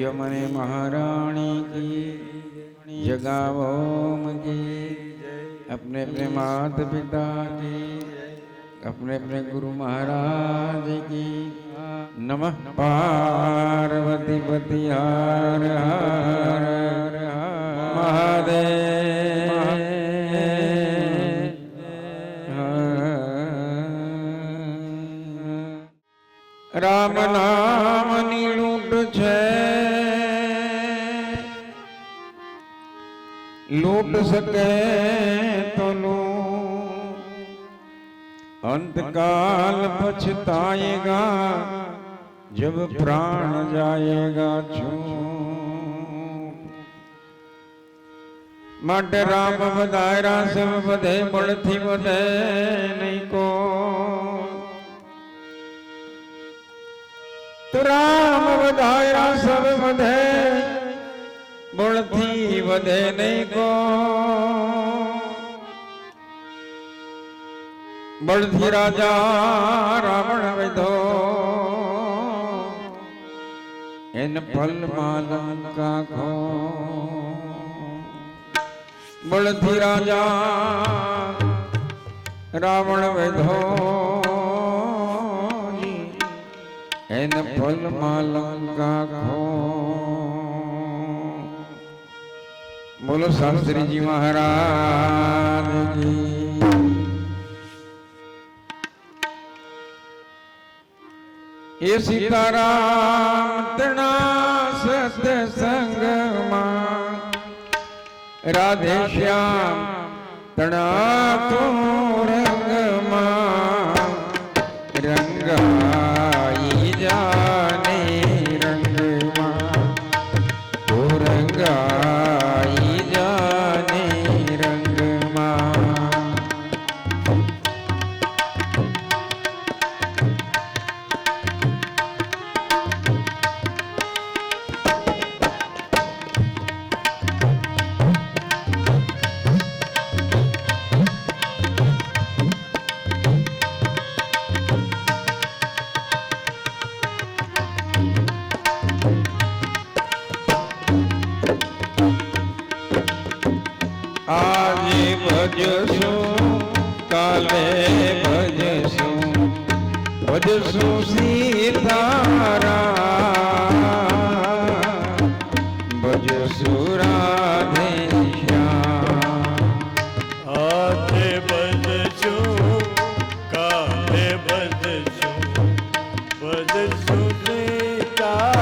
यमने महारानी की जगावो की अपने अपने माता पिता की अपने अपने गुरु महाराज की नमः पार्वती पति हर हर महादेव राम नाम ની લૂંટ છે लूट सके तो लू अंतकाल पछताएगा जब प्राण जाएगा छूट માટે રામ વધારા સબ વધે બળથી વધે નહીં को तो राम વધારા સબ વધે બળથી વધે નહીં को બળથી રાજા રાવણ વિધો એન પલમાં લંકા ખો બળથી રાજા રાવણ વિધો એન પલમાં લંકા ખો बोलो शास्त्री जी महाराज की ये सीताराम तना सत्संग राधे श्याम तना तो रंग रंगाई जाने रंग तो रंगाई आज भजसु काले भजसु भजसु सीताराम भजसु राधे श्याम आज भजसु काले भजसु भजसु सीताराम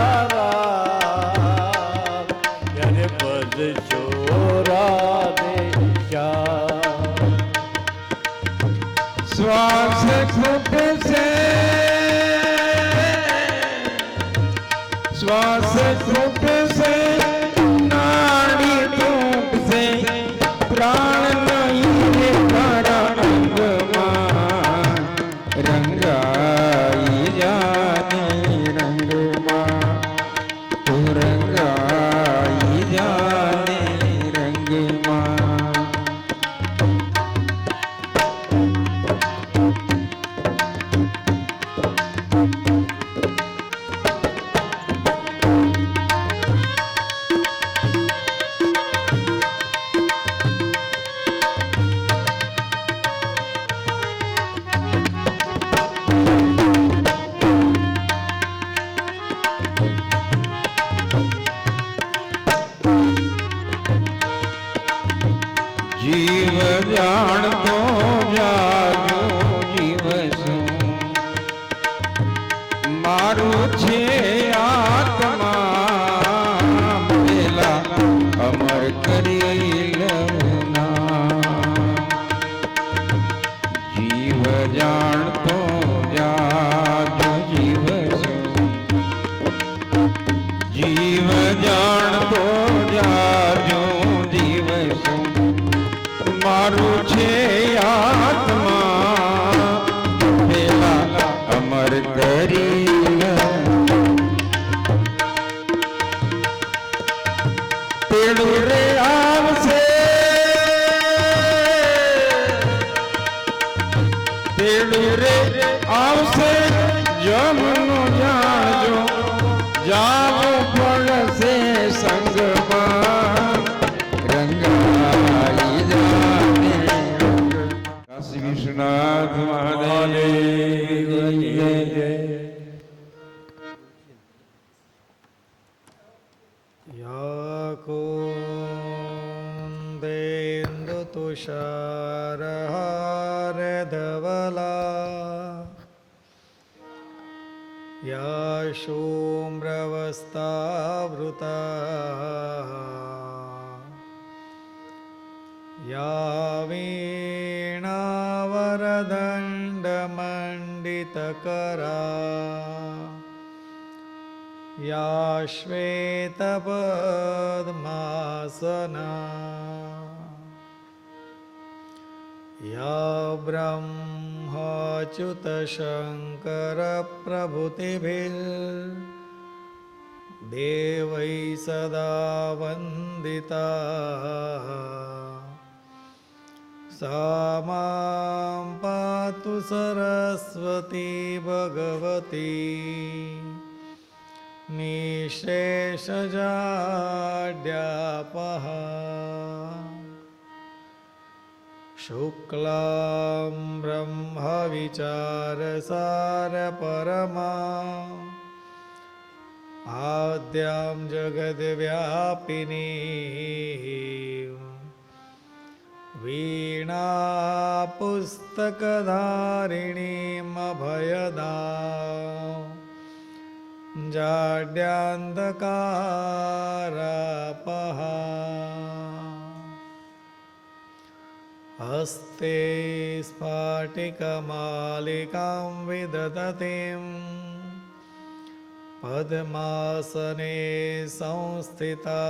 यारे भजसु श्वास फूट से श्वास फूट से नाड़ी टूट से प्राण नहीं तारा रंग रंगाई जाने रंग तू रंगाई जाने रंग जीव जान तो जागो जीव सु मारू छे आत्मा मेला अमर करी लवना जीव जान तो जागो जीव सु जीव जान तो जागो जीव सु मारू छे आत्मा पेला अमर करी तेड़ू रे आवसे तेड़ू रे आवसे जमनो जाजो जावो મહાદેવની જય. યા કુંદેન્દુ તુષારહાર ધવલા યા શુમ્રવસ્તાવૃતા યા વીણાવરદંડમંડિતકરા યા શ્વેતપદ્માસના યા બ્રહ્માચ્યુતશંકરપ્રભૃતિભિર્ દેવૈ સદા વંદિતા સા માં પાતુ સરસ્વતી ભગવતી નિઃશેષજાડ્યાપહા શુક્લાં બ્રહ્મવિચારસારપરમાં આદ્યાં જગદ્વ્યાપિનીં વીણાપુસ્તકધારિણીં અભયદાં જાડ્યાંધકારાપહા હસ્તે સ્ફાટિકમાલિકાં વિદધતીં પદ્માસને સંસ્થિતા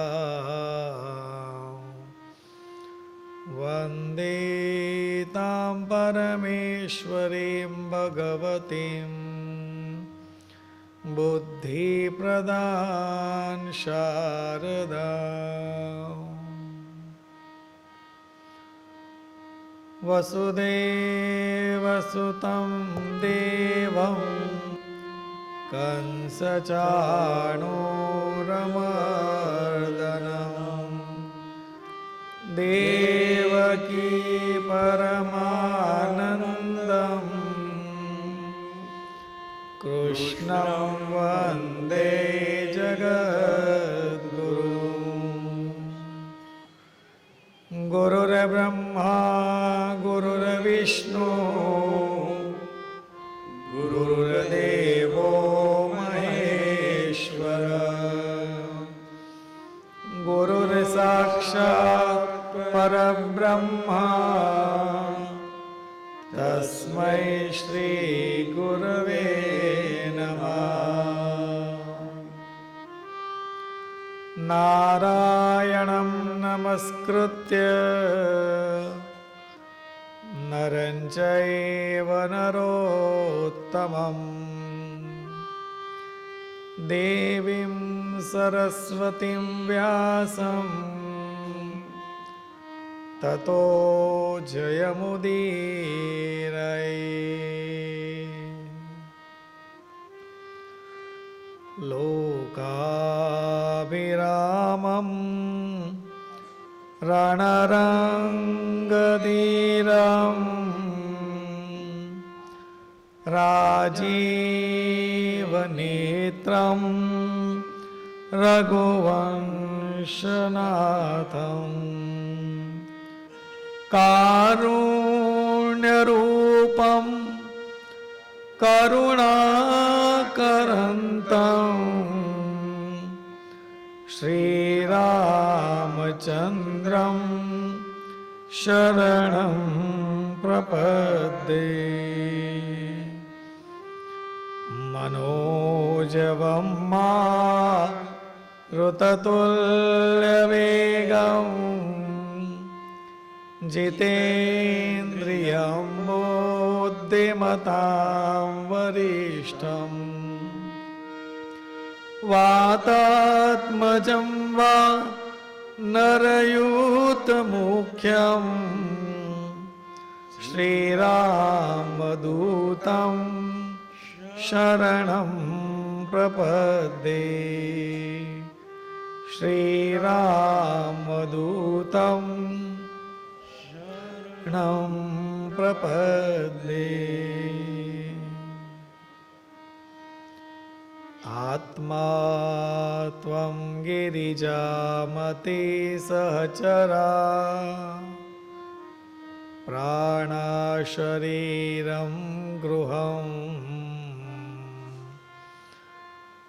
વંદે તાં પરમેશ્વરીં ભગવતીં બુદ્ધિપ્રદાં શારદાં વસુદેવસુतं દેવં કંસચાણૂરમર્દનમ દેવકી પરમાનંદમ કૃષ્ણં વંદે જગદ્ગુરું ગુરુર્બ્રહ્મા ગુરુર્વિષ્ણુ ગુરુર્દેવો મહેશ્વર ગુરુર્સાક્ષાત્ પરબ્રહ્મા તસ્મૈ શ્રી ગુરવે નમઃ. નારાયણં નમસ્કૃત્ય નરં ચૈવ નરોત્તમં દેવીં સરસ્વતીં વ્યાસં તતો જયમુદીરયે. લોકાભિરામં રણરંગધીરં રાજીવનેત્રં રઘુવંશનાથં કારુણ્યરૂપં કરુણાકરંतं શ્રીરામચંદ્રં શરણં પ્રપદ્યે. मनोजवं मारुततुल्यवेगं जितेन्द्रियं बुद्धिमतां वरिष्ठं वातात्मजं वा नरयूतमुख्यं श्रीरामदूतं शरणं प्रपद्ये. श्रीरामदूतं शरणं प्रपद्ये आत्मा त्वं गिरिजामते सहचरा प्राणाशरीरं गृहम्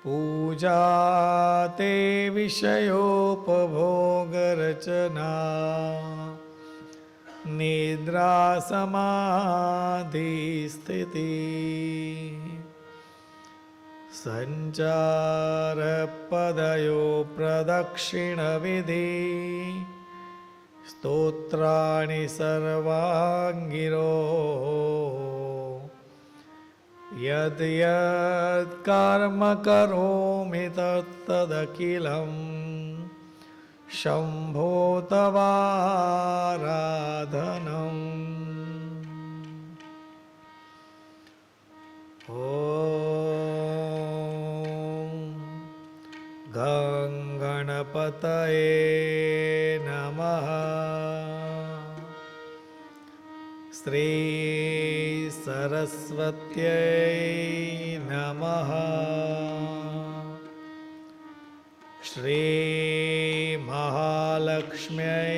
पूजा ते विषयोपभोगरचना निद्रा समाधिस्थिति संचारपदयो प्रदक्षिणविधि स्तोत्राणि सर्वाङ्गिरो यद् यद् कर्म करोमि तत्तदखिलं शम्भो तवाराधनम् ॐ गं गणपतये नमः श्री सरस्वत्यै नमः श्री महालक्ष्म्यै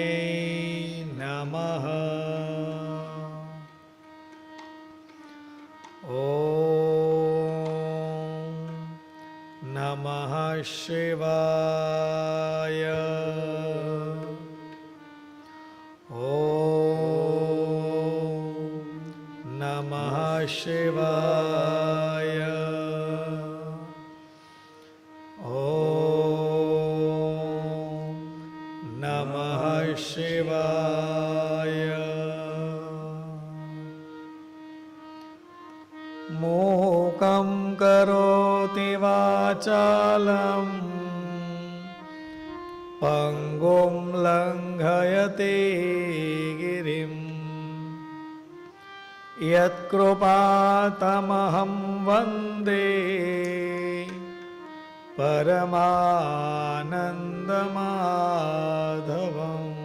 नमः ॐ नमः शिवाय नमः शिवाय ॐ नमः शिवाय मूकं करोति वाचालं पङ्गुं लङ्घयते गिरिं यत्कृपातमहं वन्दे परमानन्दमाधवम्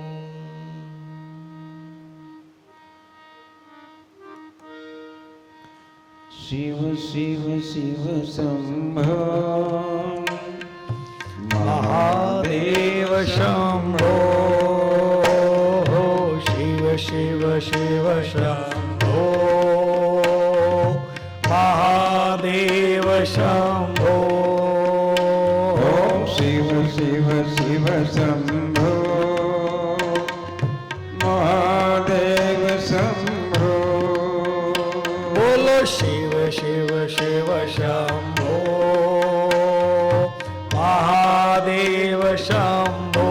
शिव शिव शिव शंभो महादेव शंभो शिव शिव शिव शंभो महादेव शंभो शिव शिव शिव शंभो महादेव शंभो बोलो शिव शिव शिव शंभो महादेव शंभो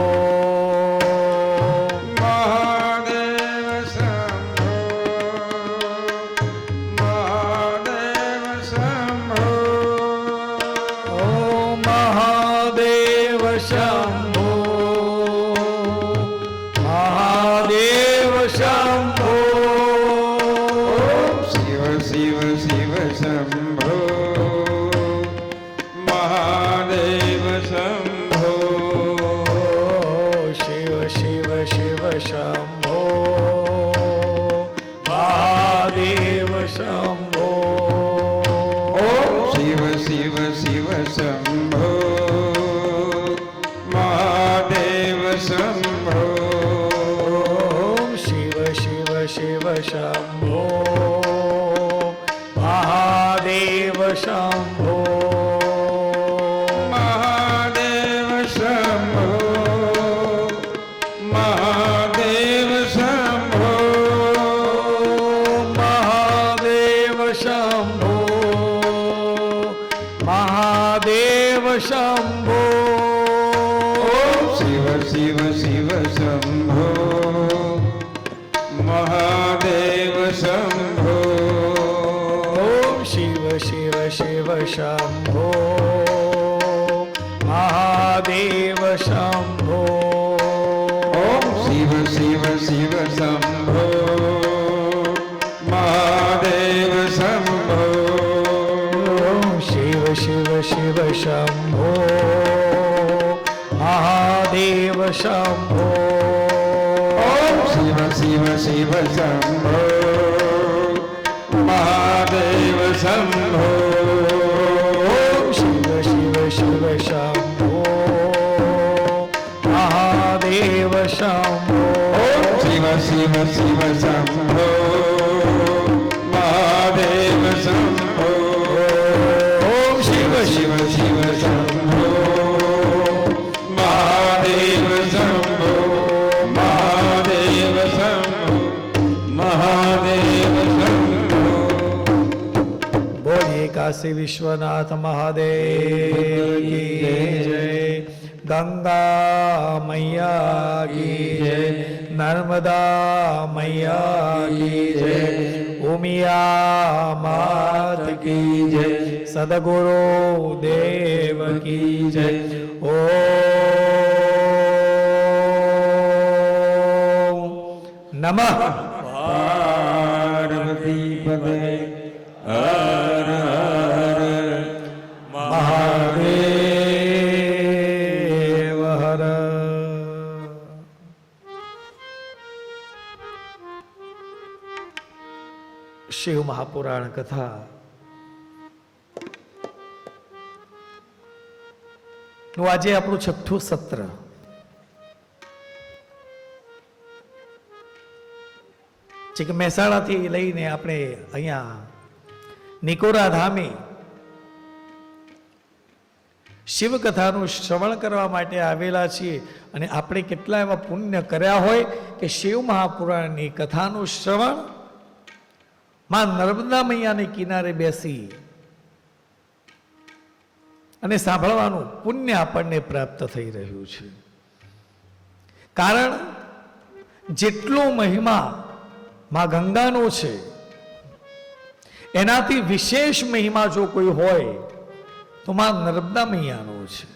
महादेव शंभो महादेव शंभो ओ महादेव शंभो महादेव शंभो शिव शिव शिव शंभो महादेव शंभो शिव शिव शिव शंभो महादेव शंभो शिव शिव शिव शंभो महादेव शंभो शिव शिव शिव शंभो महादेव शंभो महादेव शंभो महादेव शंभो महादेव शंभो महादेव शंभो शिव शिव शिव शंभो महादेव शंभो शिव शिव शिव शंभो महादेव शंभो शिव शिव शिव शंभो महादेव शंभो शिव शिव शिव शंभो महादेव शंभो शिव शिव शिव शंभो શંભો શિવ શિવ શિવ શંભો મહાદેવ શંભો શિવ શિવ શિવ શંભો મહાદેવ શંભો શિવ શિવ શિવ શંભો મહાદેવ શંભો મહાદેવ શંભો મહાદેવ શંભો બોલીએ કાશી વિશ્વનાથ મહાદેવ કી જય ગંગા મૈયા કી જય નર્મદા મૈયા કી જય ઉમિયા માત કી જય સદગુરુ દેવ કી જય ઓમ નમઃ પાર્વતી પદે હર હર મહાદેવ હર. શિવ મહાપુરાણ કથા નું આજે આપણું 6થું સત્ર. જે કે મહેસાણાથી લઈને આપણે અહીંયા નિકોરા ધામે શિવ કથાનું શ્રવણ કરવા માટે આવેલા છીએ. અને આપણે કેટલા એવા પુણ્ય કર્યા હોય કે શિવ મહાપુરાણની કથાનું શ્રવણ માં નર્મદા મૈયાને કિનારે બેસી અને સાંભળવાનું પુણ્ય આપણને પ્રાપ્ત થઈ રહ્યું છે. કારણ જેટલો મહિમા માં ગંગાનો છે એનાથી વિશેષ મહિમા જો કોઈ હોય તો માં નર્મદા મૈયાનો છે.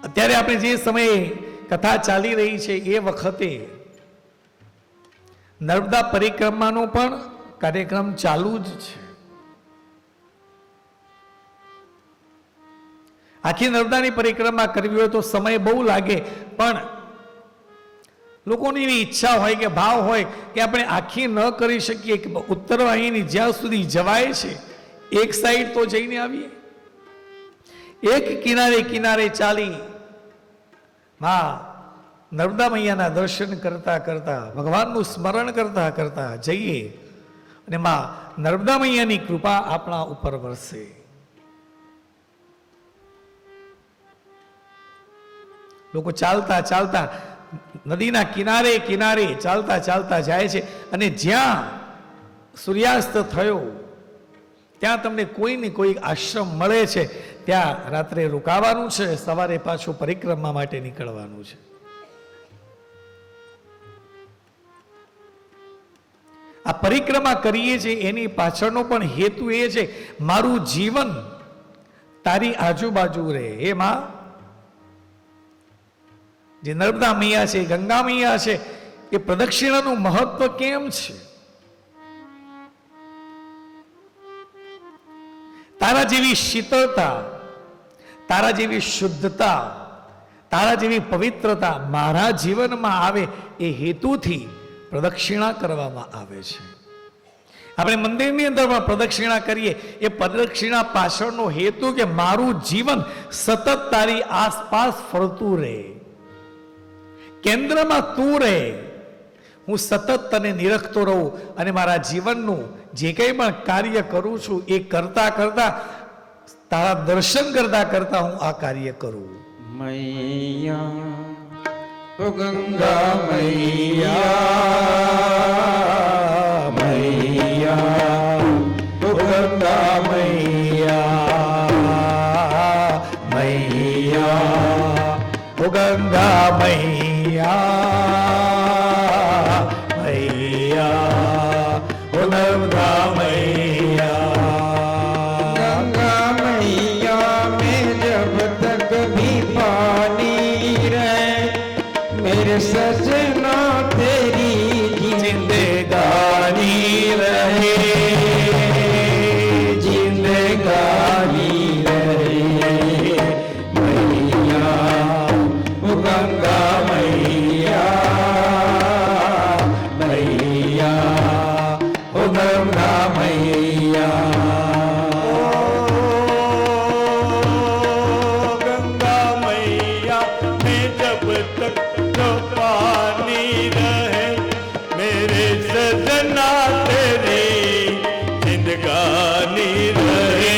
અત્યારે આપણે જે સમયે કથા ચાલી રહી છે એ વખતે નર્મદા પરિક્રમાનો પણ કાર્યક્રમ ચાલુ જ છે. આખી નર્મદાની પરિક્રમા કરવી હોય તો સમય બહુ લાગે, પણ લોકોની એવી ઈચ્છા હોય કે ભાવ હોય કે આપણે આખી ન કરી શકીએ કે ઉત્તર વાહિની જ્યાં સુધી જવાય છે એક સાઈડ તો જઈને આવીએ. એક કિનારે કિનારે ચાલી માં નર્મદા મૈયાના દર્શન કરતા કરતા ભગવાનનું સ્મરણ કરતા કરતા જઈએ અને માં નર્મદા મૈયાની કૃપા આપણા ઉપર વરસે. લોકો ચાલતા ચાલતા નદીના કિનારે કિનારે ચાલતા ચાલતા જાય છે અને જ્યાં સૂર્યાસ્ત થયો ત્યાં તમને કોઈ ને કોઈ આશ્રમ મળે છે, ત્યાં રાત્રે રોકાવાનું છે, સવારે પાછું પરિક્રમા માટે નીકળવાનું છે. આ પરિક્રમા કરીએ છીએ એની પાછળનો પણ હેતુ એ છે મારું જીવન તારી આજુબાજુ રહે. એમાં જે નર્મદા મૈયા છે, ગંગા મૈયા છે, એ પ્રદક્ષિણાનું મહત્વ કેમ છે? તારા જેવી શીતળતા, તારા જેવી શુદ્ધતા, તારા જેવી પવિત્રતા મારા જીવનમાં આવે એ હેતુથી પ્રદક્ષિણા કરવામાં આવે છે. આપણે મંદિરની અંદર પણ પ્રદક્ષિણા કરીએ, એ પ્રદક્ષિણા પાછળનો હેતુ કે મારું જીવન સતત તારી આસપાસ ફરતું રહે, કેન્દ્રમાં તું રહે, હું સતત તને નિરખતો રહું અને મારા જીવનનું જે કંઈ પણ કાર્ય કરું છું એ કરતા કરતા તારા દર્શન કરતા કરતા હું આ કાર્ય કરું. મૈયા ઓ ગંગા મૈયા, મૈયા ઓ ગંગા મૈયા, મૈયા ઓ ગંગા મૈયા, મૈયા ઓ નર્મદા મૈયા. गंगा मैया में जब तक भी पानी रहे मेरे सजना तेरी जिंदगानी रहे, जिंदगानी रहे, मैया ओ गंगा मैया, मैया सजना तेरी जिंदगानी रहे,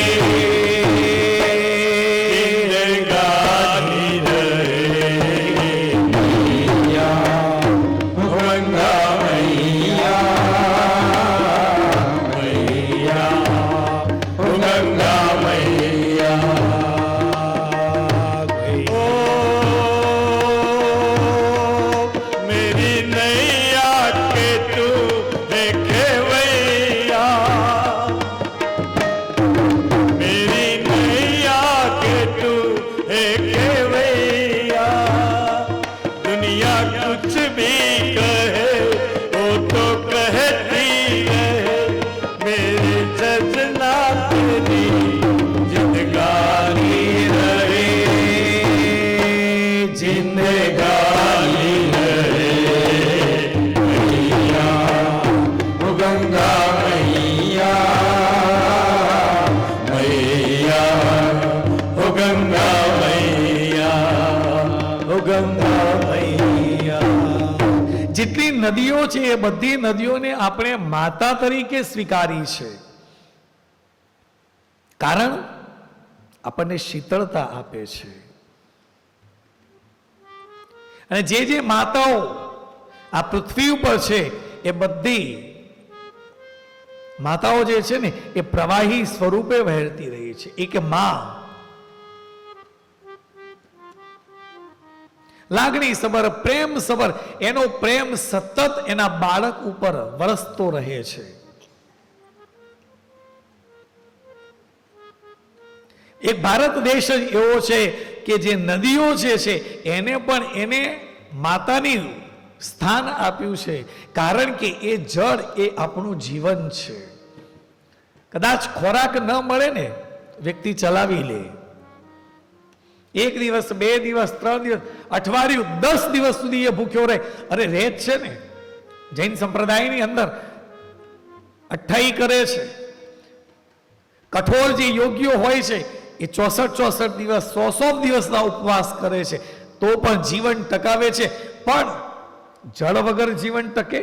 जिंदगानी रहे गंगा मैया मैया, गंगा मैया। ओ मेरी नैया के तू है खेवैया, मेरी नैया के तू है खेवैया। दुनिया कुछ भी कहे वो तो कहती रहे, मेरे सजना तेरी जिंदगानी रहे, जिंदगानी रहे मैया, ओ गंगा मैया मैया, ओ गंगा मैया, ओ गंगा मैया। જેટલી નદીઓ છે એ બધી નદીઓને આપણે માતા તરીકે સ્વીકારી છે, કારણ આપણને શીતળતા આપે છે. અને જે માતાઓ આ પૃથ્વી ઉપર છે એ બધી માતાઓ જે છે ને એ પ્રવાહી સ્વરૂપે વહેતી રહી છે. એક માં લાગણી સબર, પ્રેમ સબર, એનો પ્રેમ સતત એના બાળક ઉપર વરસતો રહે છે. એક ભારત દેશ જ એવો છે કે જે નદીઓ જે છે એને પણ એને માતાની સ્થાન આપ્યું છે, કારણ કે એ જળ એ આપણું જીવન છે. કદાચ ખોરાક ન મળે ને વ્યક્તિ ચલાવી લે, 1 દિવસ 2 દિવસ 3 દિવસ અઠવાડિયું 10 દિવસ સુધી એ ભૂખ્યો રહે. અરે રેત છે ને જૈન સંપ્રદાયની અંદર અઠ્ઠાઈ કરે છે, કઠોળ જે યોગ્યો હોય છે એ 64 દિવસ 100 દિવસના ઉપવાસ કરે છે, તો પણ જીવન ટકાવે છે. પણ જળ વગર જીવન ટકે?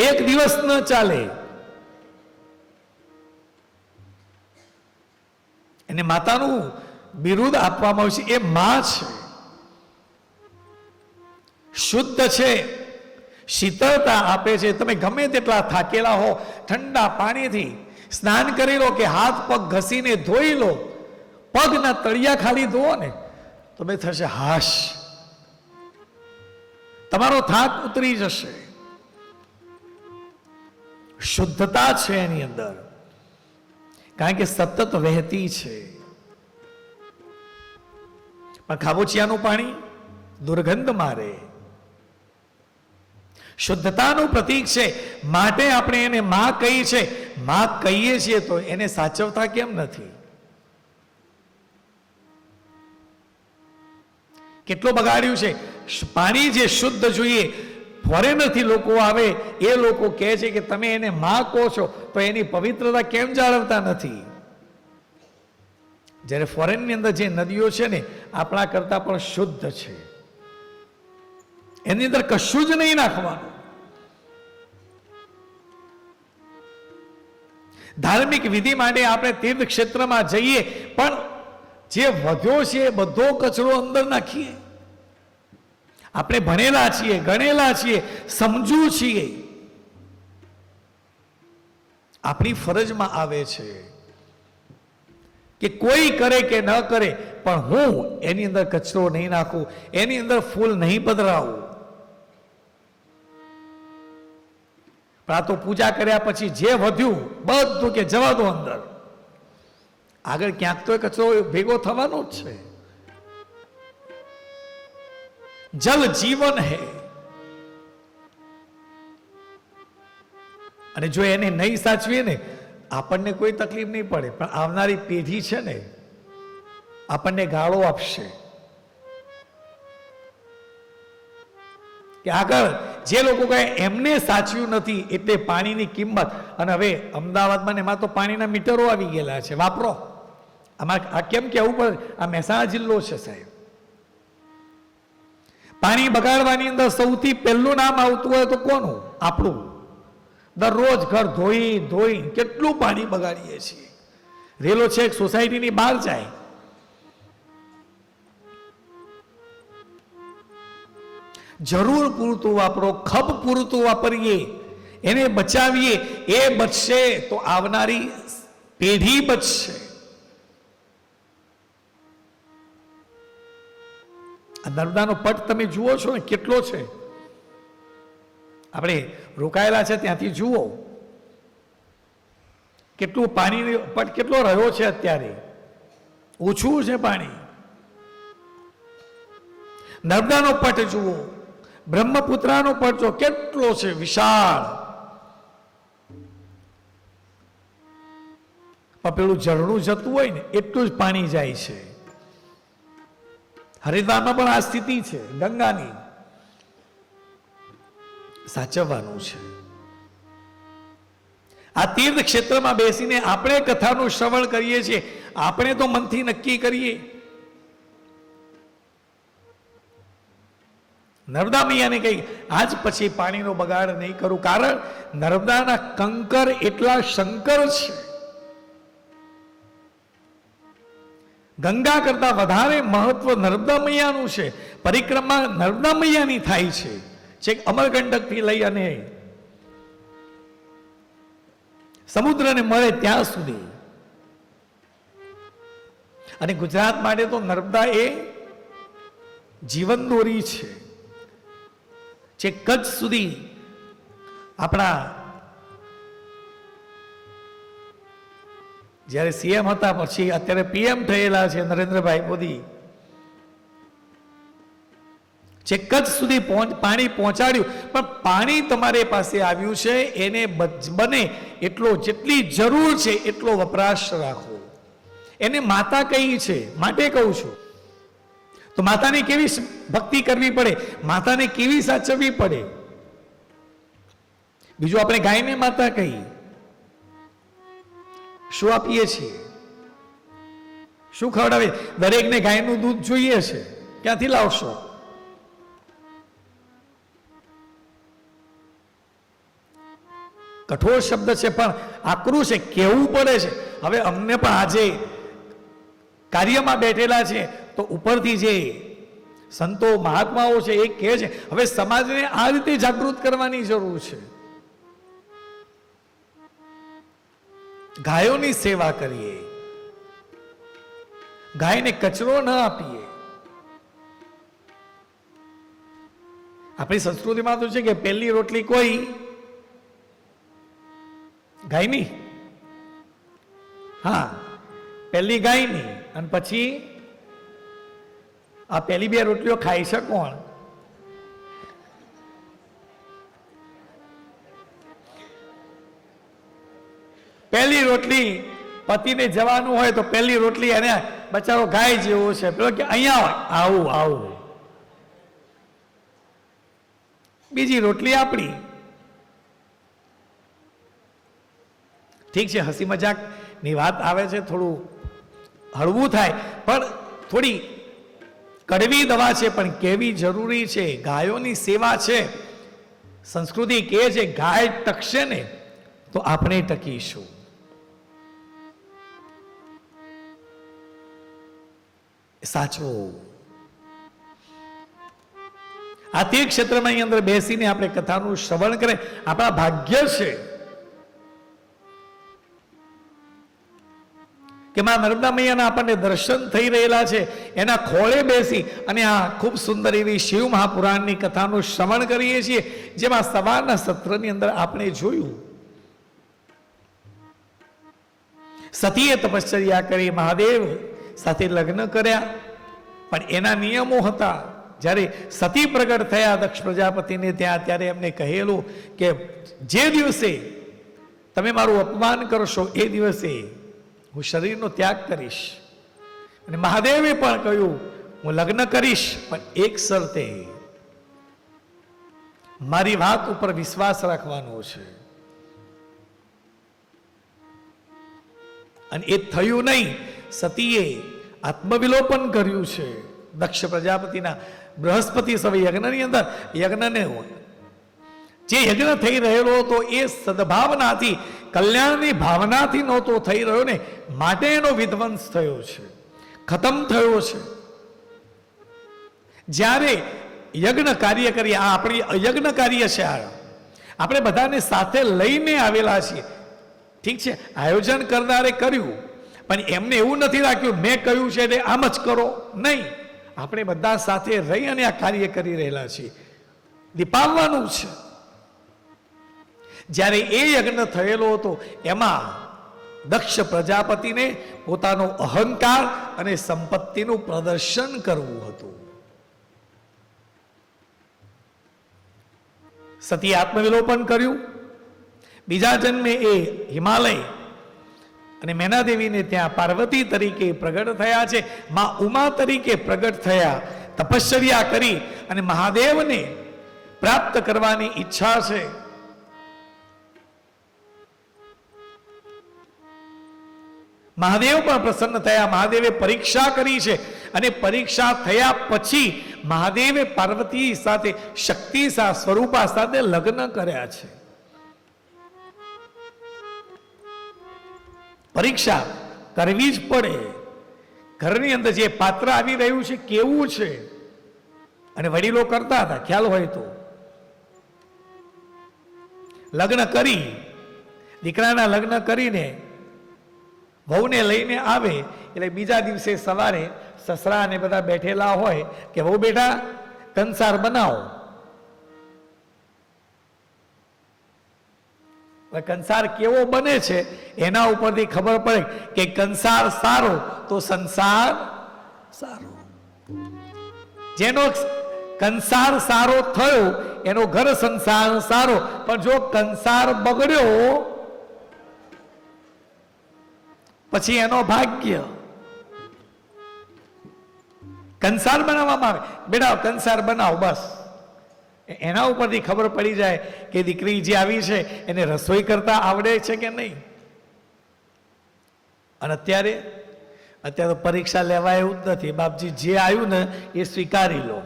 1 દિવસ ન ચાલે. એને માતાનું બિરુદ આપવામાં આવ્યું છે. એ માં છે, શુદ્ધ છે, શીતળતા આપે છે. તમે ગમે તેટલા થાકેલા હો, ઠંડા પાણીથી સ્નાન કરી લો કે હાથ પગ ઘસીને ધોઈ લો, પગના તળિયા ખાલી ધોવો ને તમે થશે હાશ, તમારો થાક ઉતરી જશે. શુદ્ધતા છે એની અંદર, કારણ કે સતત વહેતી છે. પણ ખાબોચિયાનું પાણી દુર્ગંધ મારે. શુદ્ધતાનું પ્રતીક છે, માટે આપણે એને માં કહી છે. માં કહીએ છીએ તો એને સાચવતા કેમ નથી? કેટલો બગાડ્યું છે. પાણી જે શુદ્ધ જોઈએ, ફોરેનરથી લોકો આવે એ લોકો કહે છે કે તમે એને માં કહો છો તો એની પવિત્રતા કેમ જાળવતા નથી? જ્યારે ફોરેનની અંદર જે નદીઓ છે ને આપણા કરતા પણ શુદ્ધ છે, એની અંદર કશું જ નહીં નાખવાનું. ધાર્મિક વિધિ માટે આપણે તીર્થ ક્ષેત્રમાં જઈએ, પણ જે વધ્યો છે એ બધો કચરો અંદર નાખીએ. આપણે ભણેલા છીએ, ગણેલા છીએ, સમજુ છીએ, આપણી ફરજમાં આવે છે કે કોઈ કરે કે ન કરે પણ હું એની અંદર કચરો નહીં નાખું, એની અંદર ફૂલ નહીં પધરાવું. પણ આ તો પૂજા કર્યા પછી જે વધ્યું બધું કે જવા દો અંદર, આગળ ક્યાંક તો કચરો ભેગો થવાનો જ છે. જલ જીવન હે, અને જો એને નહીં સાચવીએ ને આપણને કોઈ તકલીફ નહીં પડે, પણ આવનારી પેઢી છે ને આપણને ગાળો આપશે કે આગળ જે લોકો કહે એમને સાચવ્યું નથી એટલે પાણીની કિંમત. અને હવે અમદાવાદમાં એમાં તો પાણીના મીટરો આવી ગયેલા છે, વાપરો. આમાં આ કેમ કહેવું પડે? આ મહેસાણા જિલ્લો છે સાહેબ. પાણી બગાડવાની અંદર સૌથી પહેલું નામ આવતું હોય તો કોનું? આપણું. દરરોજ ઘર ધોઈ ધોઈ કેટલું પાણી બગાડીએ છીએ. રેલો છે સોસાયટીની બહાર જાય, જરૂર પૂરતું વાપરો, ખપ પૂરતું વાપરીએ, એને બચાવીએ. એ બચશે તો આવનારી પેઢી બચશે. આ નર્મદાનો પટ તમે જુઓ છો ને કેટલો છે. આપણે રોકાયેલા છે ત્યાંથી જુઓ કેટલું પાણી પટ કેટલો રહ્યો છે. અત્યારે ઓછું છે પાણી. નર્મદાનો પટ જુઓ, બ્રહ્મપુત્રાનો પટ જો કેટલો છે, વિશાળ. પણ પેલું ઝરણું જતું હોય ને એટલું જ પાણી જાય છે. હરિદ્વારમાં પણ આ સ્થિતિ છે ગંગાની. સાચવવાનું છે. આ તીર્થ ક્ષેત્રમાં બેસીને આપણે કથાનું શ્રવણ કરીએ છીએ. આપણે તો મનથી નક્કી કરીએ, નર્મદા મૈયાને કહી આજ પછી પાણીનો બગાડ નહીં કરું. કારણ નર્મદાના કંકર એટલા શંકર છે, ગંગા કરતા વધારે મહત્વ નર્મદા મૈયાનું છે. પરિક્રમા નર્મદા મૈયાની થાય છે, છેક અમરકંટક થી લઈ અને સમુદ્રને મળે ત્યાં સુધી. અને ગુજરાત માટે તો નર્મદા એ જીવન દોરી છે. જે કચ્છ સુધી આપણા જ્યારે સીએમ હતા, પછી અત્યારે પીએમ થયેલા છે નરેન્દ્રભાઈ મોદી, જે કચ્છ સુધી પાણી પહોંચાડ્યું. પણ પાણી તમારી પાસે આવ્યું છે, એને બને એટલો, જેટલી જરૂર છે એટલો વપરાશ રાખો. એને માતા કહી છે માટે કહું છું. તો માતાને કેવી ભક્તિ કરવી પડે, માતાને કેવી સાચવવી પડે. બીજું આપણે ગાયને માતા કહી, શું આપીએ છીએ, શું ખવડાવીએ? દરેકને ગાયનું દૂધ જોઈએ છે, ક્યાંથી લાવશો? કઠોર શબ્દ છે પણ આકરું છે, કહેવું પડે છે. હવે અમને પણ આજે કાર્યમાં બેઠેલા છે તો ઉપરથી જે સંતો મહાત્માઓ છે એ કહે છે. હવે સમાજને આ રીતે જાગૃત કરવાની જરૂર છે. ગાયોની સેવા કરીએ, ગાયને કચરો ન આપીએ. આપણી સંસ્કૃતિમાં તો છે કે પહેલી રોટલી કોઈ ગાયની, હા પહેલી ગાયની, અને પછી આ પહેલી બે રોટલીઓ ખાઈ છે કોણ? પહેલી રોટલી પતિને જવાનું હોય તો પહેલી રોટલી, અને બચારો ગાય જેવો છે પેલો કે અહીંયા આવું આવું. બીજી રોટલી આપણી. ઠીક છે, હસી મજાક ની વાત આવે છે, થોડું હળવું થાય, પણ થોડી કડવી દવા છે પણ કેવી જરૂરી છે. ગાયોની સેવા છે. સંસ્કૃતિ કહે છે ગાય ટકશે ને તો આપણે ટકીશું. સાચવો. આ તે ક્ષેત્રમાં અહીં અંદર બેસીને આપણે કથાનું શ્રવણ કરે, આપણા ભાગ્ય છે કે માં નર્મદા મૈયાના આપણને દર્શન થઈ રહેલા છે. એના ખોળે બેસી અને આ ખૂબ સુંદર એવી શિવ મહાપુરાણની કથાનું શ્રવણ કરીએ છીએ, જેમાં સવારના સત્રની અંદર આપણે જોયું સતીએ તપશ્ચર્યા કરી, મહાદેવ સાથે લગ્ન કર્યા, પણ એના નિયમો હતા. જ્યારે સતી પ્રગટ થયા દક્ષ પ્રજાપતિને ત્યાં, ત્યારે એમને કહેલું કે જે દિવસે તમે મારું અપમાન કરશો એ દિવસે હું શરીરનો ત્યાગ કરીશ. અને મહાદેવે પણ કહ્યું હું લગ્ન કરીશ, પણ એક શરતે, મારી વાત ઉપર વિશ્વાસ રાખવાનો છે. અને એ થયું નહીં. સતીએ આત્મવિલોપન કર્યું છે દક્ષ પ્રજાપતિના બૃહસ્પતિ સમય યજ્ઞની અંદર યજ્ઞને જે યજ્ઞ થઈ રહેલો હતો એ સદભાવનાથી, કલ્યાણની ભાવનાથી નહોતો થઈ રહ્યો ને, માટે એનો વિધ્વંસ થયો છે, ખતમ થયો છે. જ્યારે યજ્ઞ કાર્ય કરીએ, આ આપણી યજ્ઞ કાર્ય છે, આ આપણે બધાને સાથે લઈને આવેલા છીએ. ઠીક છે, આયોજન કરનારે કર્યું, પણ એમને એવું નથી રાખ્યું મેં કહ્યું છે એટલે આમ જ કરો, નહીં. આપણે બધા સાથે રહી અને આ કાર્ય કરી રહેલા છીએ, દીપાવવાનું છે. જ્યારે એ યજ્ઞ થયેલો હતો એમાં દક્ષ પ્રજાપતિને પોતાનો અહંકાર અને સંપત્તિનું પ્રદર્શન કરવું હતું. સતી આત્મવિલોપન કર્યું. બીજા જન્મે એ હિમાલય અને મેનાદેવીને ત્યાં પાર્વતી તરીકે પ્રગટ થયા છે, માં ઉમા તરીકે પ્રગટ થયા, તપશ્ચર્યા કરી અને મહાદેવને પ્રાપ્ત કરવાની ઈચ્છા છે. મહાદેવ પણ પ્રસન્ન થયા, મહાદેવે પરીક્ષા કરી છે અને પરીક્ષા થયા પછી મહાદેવે પાર્વતી સાથે, શક્તિ સ્વરૂપા સાથે લગ્ન કર્યા છે. પરીક્ષા કરવી જ પડે. ઘરની અંદર જે પાત્ર આવી રહ્યું છે કેવું છે, અને વડીલો કરતા હતા, ખ્યાલ હોય તો. લગ્ન કરી, દીકરાના લગ્ન કરીને વહુને લઈને આવે એટલે બીજા દિવસે સવારે સસરા અને બધા બેઠેલા હોય કે વહુ બેટા કંસાર બનાવો. કંસાર કેવો બને છે એના ઉપરથી ખબર પડે કે કંસાર સારો તો સંસાર સારો. જેનો કંસાર સારો થયો એનો ઘર સંસાર સારો, પણ જો કંસાર બગડ્યો પછી એનો ભાગ્ય. કંસાર બનાવવામાં આવે, બેટા કંસાર બનાવો, બસ એના ઉપરથી ખબર પડી જાય કે દીકરી જે આવી છે એને રસોઈ કરતા આવડે છે કે નહીં. અને અત્યારે તો પરીક્ષા લેવા એવું જ નથી. બાપજી જે આવ્યું ને એ સ્વીકારી લો.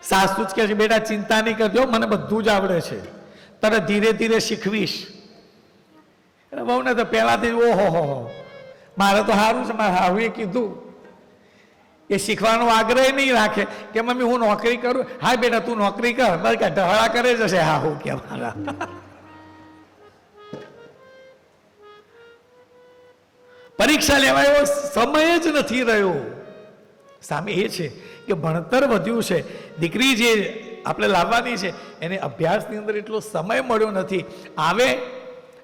સાસુ જ કહે છે બેટા ચિંતા નહીં કરજો, મને બધું જ આવડે છે, તને ધીરે ધીરે શીખવીશ. બહુ ને તો પહેલાથી ઓહો હો, મારે તો સારું છે, મારે હારુએ કીધું. એ શીખવાનો આગ્રહ નહીં રાખે કે મમ્મી હું નોકરી કરું. હા બેટા તું નોકરી કર, બસ કે ઢહળા કરે જશે. હા હું કે મારા પરીક્ષા લેવા એવો સમય જ નથી રહ્યો. સામે એ છે કે ભણતર વધ્યું છે, દીકરી જે આપણે લાવવાની છે એને અભ્યાસની અંદર એટલો સમય મળ્યો નથી. આવે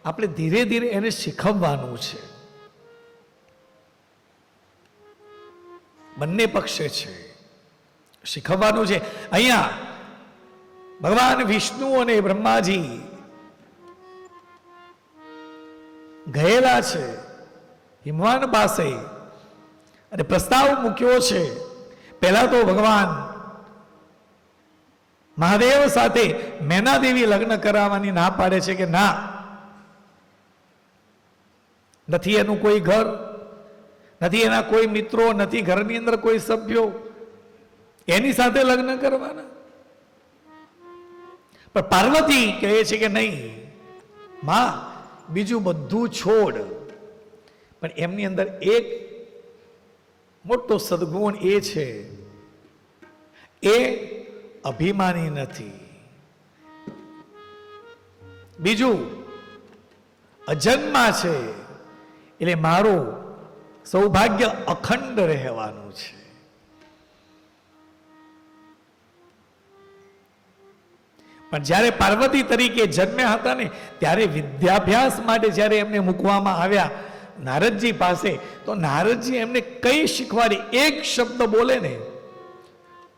આપણે ધીરે ધીરે એને શીખવવાનું છે. બંને પક્ષે છે, શીખવવાનું છે. અહીંયા ભગવાન વિષ્ણુ અને બ્રહ્માજી ગયેલા છે હિમવાન પાસે અને પ્રસ્તાવ મૂક્યો છે. પહેલા તો ભગવાન મહાદેવ સાથે મેનાદેવી લગ્ન કરાવવાની ના પાડે છે કે ના, નથી એનું કોઈ ઘર, નથી એના કોઈ મિત્રો, નથી ઘરની અંદર કોઈ સભ્યો, એની સાથે લગ્ન કરવાના. પણ પાર્વતી કહે છે કે નહીં માં, બીજું બધું છોડ, પણ એમની અંદર એક મોટો સદગુણ એ છે, એ અભિમાની નથી. બીજું અજન્મા છે, એટલે મારું સૌભાગ્ય અખંડ રહેવાનું છે. પણ જ્યારે પાર્વતી તરીકે જન્મ્યા હતા ને ત્યારે વિદ્યાભ્યાસ માટે જ્યારે એમને મૂકવામાં આવ્યા નારદજી પાસે, તો નારદજી એમને કઈ શીખવાડી, એક શબ્દ બોલે ને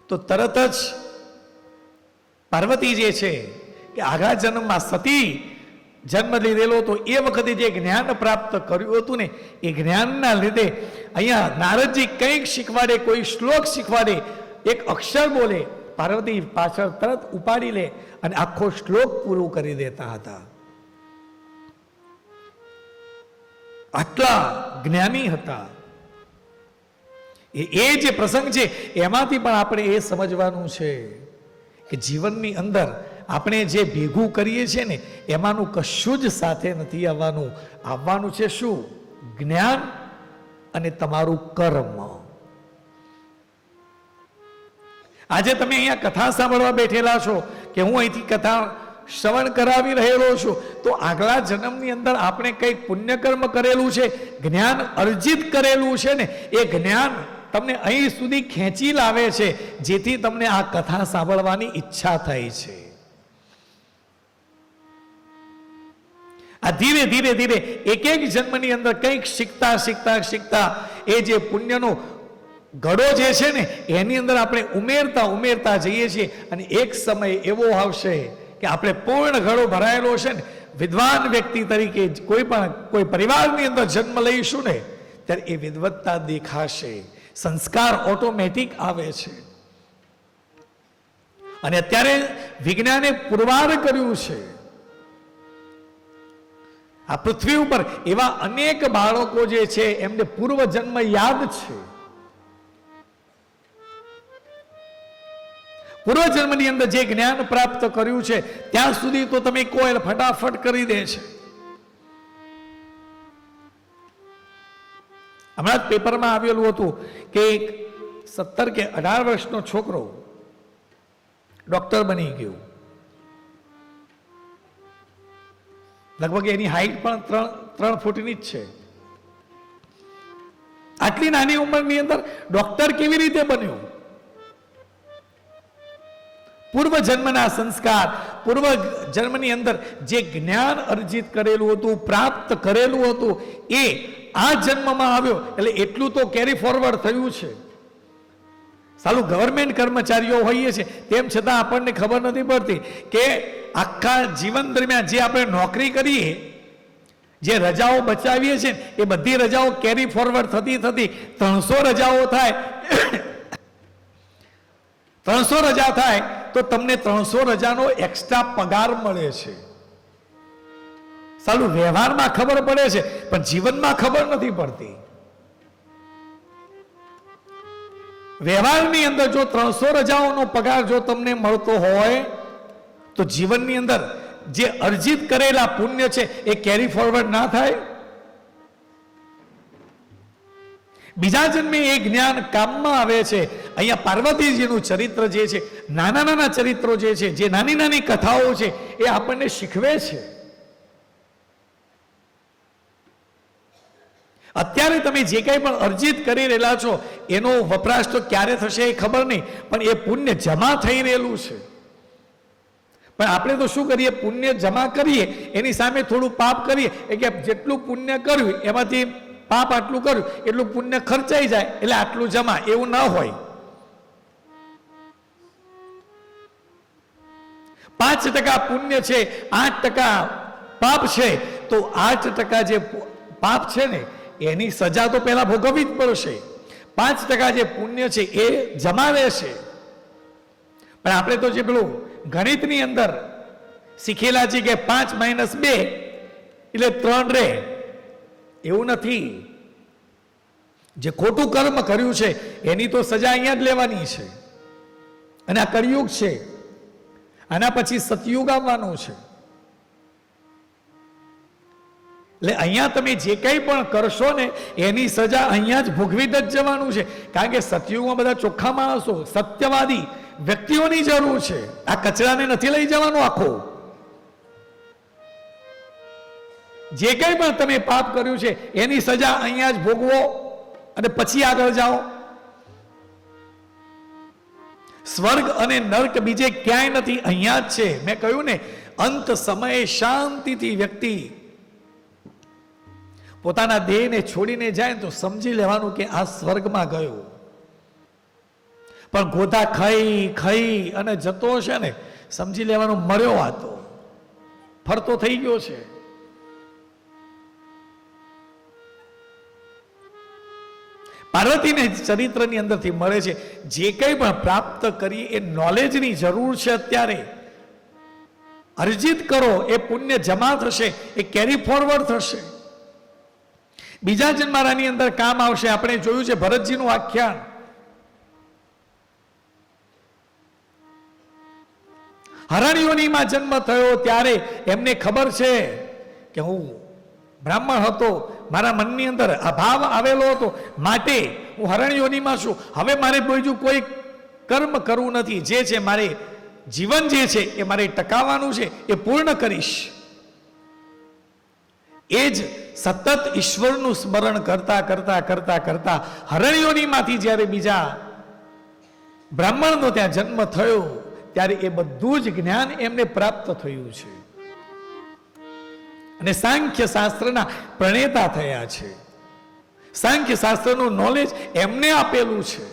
તો તરત જ પાર્વતી જે છે કે આગા જન્મમાં સતી જન્મ લીધેલો તો એ વખતે જે જ્ઞાન પ્રાપ્ત કર્યું હતું ને એ જ્ઞાનના લીધે અહીંયા નારદજી કંઈક શીખવાડે, કોઈ શ્લોક શીખવાડે, એક અક્ષર બોલે, પાર્વતી પાછળ તરત ઉપાડી લે અને આખો શ્લોક પૂરો કરી દેતા હતા. આટલા જ્ઞાની હતા. એ જે પ્રસંગ છે એમાંથી પણ આપણે એ સમજવાનું છે કે જીવનની અંદર આપણે જે ભેગું કરીએ છીએ ને એમાંનું કશું જ સાથે નથી આવવાનું. આવવાનું છે શું? જ્ઞાન અને તમારું કર્મ. આજે તમે અહીંયા કથા સાંભળવા બેઠેલા છો કે હું અહીંથી કથા શ્રવણ કરાવી રહેલો છું, તો આગલા જન્મની અંદર આપણે કંઈક પુણ્યકર્મ કરેલું છે, જ્ઞાન અર્જિત કરેલું છે ને, એ જ્ઞાન તમને અહીં સુધી ખેંચી લાવે છે, જેથી તમને આ કથા સાંભળવાની ઈચ્છા થાય છે. આ ધીરે ધીરે ધીરે એક એક જન્મની અંદર કંઈક શીખતા શીખતા શીખતા એ જે પુણ્યનો ઘડો જે છે ને એની અંદર આપણે ઉમેરતા ઉમેરતા જઈએ છીએ, અને એક સમય એવો આવશે કે આપણે પૂર્ણ ઘડો ભરાયેલો છે ને, વિદ્વાન વ્યક્તિ તરીકે કોઈ પરિવારની અંદર જન્મ લઈશું ને ત્યારે એ વિદવત્તા દેખાશે, સંસ્કાર ઓટોમેટિક આવે છે. અને અત્યારે વિજ્ઞાને પુરવાર કર્યું છે, આ પૃથ્વી ઉપર એવા અનેક બાળકો જે છે એમને પૂર્વ જન્મ યાદ છે. પૂર્વજન્મની અંદર જે જ્ઞાન પ્રાપ્ત કર્યું છે ત્યાં સુધી તો તમે કોઈ ફટાફટ કરી દે છે. હમણાં જ પેપરમાં આવેલું હતું કે એક 17 કે 18 વર્ષનો છોકરો ડોક્ટર બની ગયો. લગભગ એની હાઈટ પણ 3 ફૂટની જ છે. આટલી નાની ઉંમરની અંદર ડોક્ટર કેવી રીતે બન્યો? પૂર્વ જન્મના સંસ્કાર, પૂર્વ જન્મની અંદર જે જ્ઞાન અર્જિત કરેલું હતું, પ્રાપ્ત કરેલું હતું, એ આ જન્મમાં આવ્યો એટલે એટલું તો કેરી ફોરવર્ડ થયું છે. સાલું ગવર્મેન્ટ કર્મચારીઓ હોઈએ છે તેમ છતાં આપણને ખબર નથી પડતી કે આખા જીવન દરમિયાન જે આપણે નોકરી કરીએ, જે રજાઓ બચાવીએ છીએ એ બધી રજાઓ કેરી ફોરવર્ડ થતી થતી 300 રજાઓ થાય. 300 રજા થાય તો તમને 300 રજાનો એક્સ્ટ્રા પગાર મળે છે. સાલું વ્યવહારમાં ખબર પડે છે પણ જીવનમાં ખબર નથી પડતી. વ્યવહારની અંદર જો 300 રજાઓનો પગાર જો તમને મળતો હોય તો જીવનની અંદર જે અર્જિત કરેલા પુણ્ય છે એ કેરી ફોરવર્ડ ના થાય? બીજા જન્મે એ જ્ઞાન કામમાં આવે છે. અહીંયા પાર્વતીજીનું ચરિત્ર જે છે, નાના નાના ચરિત્રો જે છે, જે નાની નાની કથાઓ છે એ આપણને શીખવે છે. અત્યારે તમે જે કંઈ પણ અર્જિત કરી રહેલા છો એનો વપરાશ તો ક્યારે થશે એ ખબર નહીં, પણ એ પુણ્ય જમા થઈ રહેલું છે. પણ આપણે તો શું કરીએ, પુણ્ય જમા કરીએ એની સામે થોડું પાપ કરીએ, કે જેટલું પુણ્ય કર્યું એમાંથી પાપ આટલું કર્યું એટલું પુણ્ય ખર્ચાઈ જાય એટલે આટલું જમા, એવું ન હોય. 5% પુણ્ય છે, 8% પાપ છે, તો 8% જે પાપ છે ને એની સજા તો પહેલા ભોગવવી જ પડશે. 5% જે પુણ્ય છે એ જમા રહેશે. પણ આપણે તો જે પેલું ગણિતની અંદર શીખેલા છે કે 5 - 2 એટલે 3 રહે, એવું નથી. જે ખોટું કર્મ કર્યું છે એની તો સજા અહીંયા જ લેવાની છે. અને આ કળિયુગ છે, આના પછી સતયુગ આવવાનું છે. એટલે અહીંયા તમે જે કંઈ પણ કરશો ને એની સજા અહીંયા જ ભોગવી જ જવાનું છે. કારણ કે સતયુગમાં બધા ચોખ્ખા માણસો, સત્યવાદી વ્યક્તિઓની જરૂર છે. આ કચરાને નથી લઈ જવાનો આખો. જે કંઈ પણ તમે પાપ કર્યું છે એની સજા અહીંયા જ ભોગવો અને પછી આગળ જાઓ. સ્વર્ગ અને નર્ક બીજે ક્યાંય નથી, અહીંયા જ છે. મેં કહ્યું ને, અંત સમયે શાંતિથી વ્યક્તિ પોતાના દેહને છોડીને જાય તો સમજી લેવાનું કે આ સ્વર્ગમાં ગયો. પણ ગોધા ખાઈ ખાઈ અને જતો છે ને, સમજી લેવાનું મર્યો, આ તો ફરતો થઈ ગયો છે. પાર્વતીને ચરિત્રની અંદરથી મળે છે જે કંઈ પણ પ્રાપ્ત કરી એ નોલેજની જરૂર છે. અત્યારે અર્જિત કરો, એ પુણ્ય જમા થશે, એ કેરી ફોરવર્ડ થશે. બીજા જન્મારાની અંદર કામ આવશે. આપણે જોયું છે ભરતજીનું આખ્યાન. હરણ્યોનીમાં જન્મ થયો ત્યારે એમને ખબર છે કે હું બ્રાહ્મણ હતો, મારા મનની અંદર આ ભાવ આવેલો હતો, માટે હું હરણ્યોનીમાં છું. હવે મારે બીજું કોઈ કર્મ કરવું નથી. જે છે મારે જીવન જે છે એ મારે ટકાવવાનું છે, એ પૂર્ણ કરીશ. એ જ સતત ઈશ્વરનું સ્મરણ કરતા કરતા કરતા કરતા હરણ્યોનીમાંથી જ્યારે બીજા બ્રાહ્મણનો ત્યાં જન્મ થયો ત્યારે એ બધું જ જ્ઞાન એમને પ્રાપ્ત થયું છે અને સાંખ્ય શાસ્ત્રના પ્રણેતા થયા છે. સાંખ્ય શાસ્ત્રનું નોલેજ એમને આપેલું છે.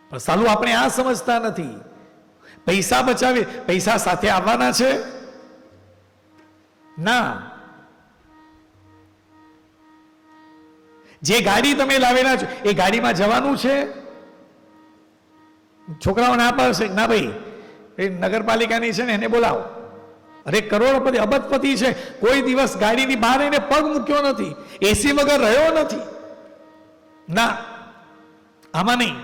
પણ સાલું આપણે આ સમજતા નથી. પૈસા બચાવે, પૈસા સાથે આવવાના છે ના. જે ગાડી તમે લાવેલા છો એ ગાડીમાં જવાનું છે. છોકરાઓ ના પાડશે, ના ભાઈ એ નગરપાલિકાની છે ને એને બોલાવો. અરે કરોડપતિ અબજપતિ છે, કોઈ દિવસ ગાડીની બહાર એને પગ મૂક્યો નથી, એસી વગર રહ્યો નથી. ના, આમાં નહીં.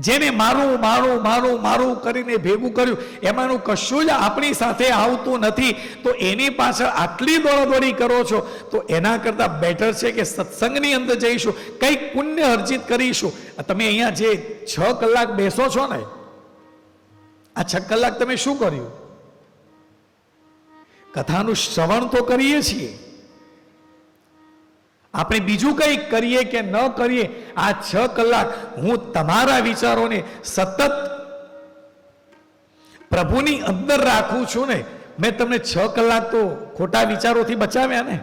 જેને મારું મારું મારું મારું કરીને ભેગું કર્યું એમાંનું કશું જ આપણી સાથે આવતું નથી, તો એની પાછળ આટલી દોડાદોડી કરો છો તો એના કરતા બેટર છે કે સત્સંગની અંદર જઈશું, કંઈક પુણ્ય અર્જિત કરીશું. તમે અહીંયા જે 6 કલાક બેસો છો ને, આ 6 કલાક તમે શું કર્યું? કથાનું શ્રવણ તો કરીએ છીએ, આપણે બીજું કંઈ કરીએ કે ન કરીએ, આ 6 કલાક હું તમારા વિચારોને સતત પ્રભુની અંદર રાખું છું ને. મેં તમને 6 કલાક તો ખોટા વિચારોથી બચાવ્યા ને.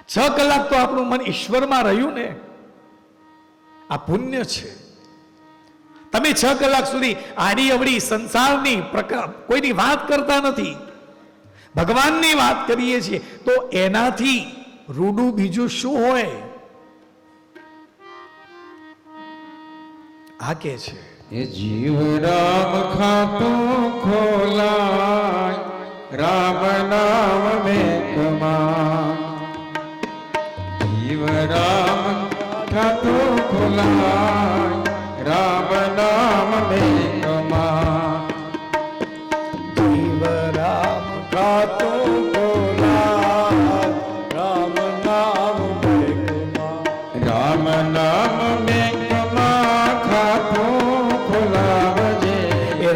6 કલાક તો આપણું મન ઈશ્વરમાં રહ્યું ને. આ પુણ્ય છે. તમે 6 કલાક સુધી આડી અવડી સંસારની કોઈની વાત કરતા નથી, ભગવાનની વાત કરીએ છીએ, તો એનાથી રૂડું બીજું શું હોય? આ કે છે એ જીવ રામ ખાતું ખોલાય, રામ નામ મેઘમાં. જીવ રામ ખાતું ખોલાય, રામ નામ મેઘમાં. જીવ રામ ખાતું ખોલાય, રામ નામ મેઘમાં. રામ નામ મેઘમાં ખાતું ખોલાવજે.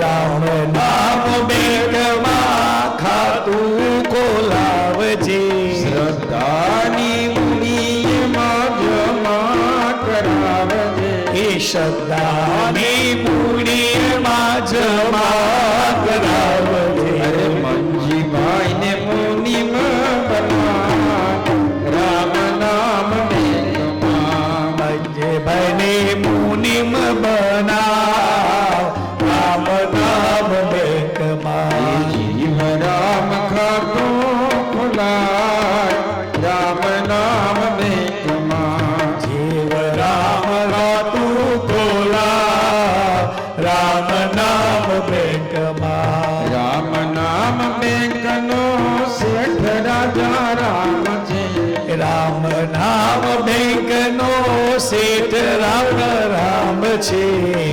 રામ નામ બેગમાં ખાતું ખોલાવજે. શ્રદ્ધાની મૂડીમાં જમા કરાવજે. એ શ્રદ્ધાની મૂડીમાં જમા કરાવજે. અરે મંજીભાઈ ને મુનિમ બના, રામ નામ મેઘમાં. મંજીભાઈને મુનિમ બનાવ, રામ નામ બેગમાં. જીવ રામ ખાતો ખોલાય, રામ નામ મેઘમાં. જીવ રામ ખાતું ખોલાવ, રામ નામ બેગમાં. રામ નામ મેઘનો શેઠ રાજા રામ છે. રામ નામ બેગનો શેઠ રામ રામ છે.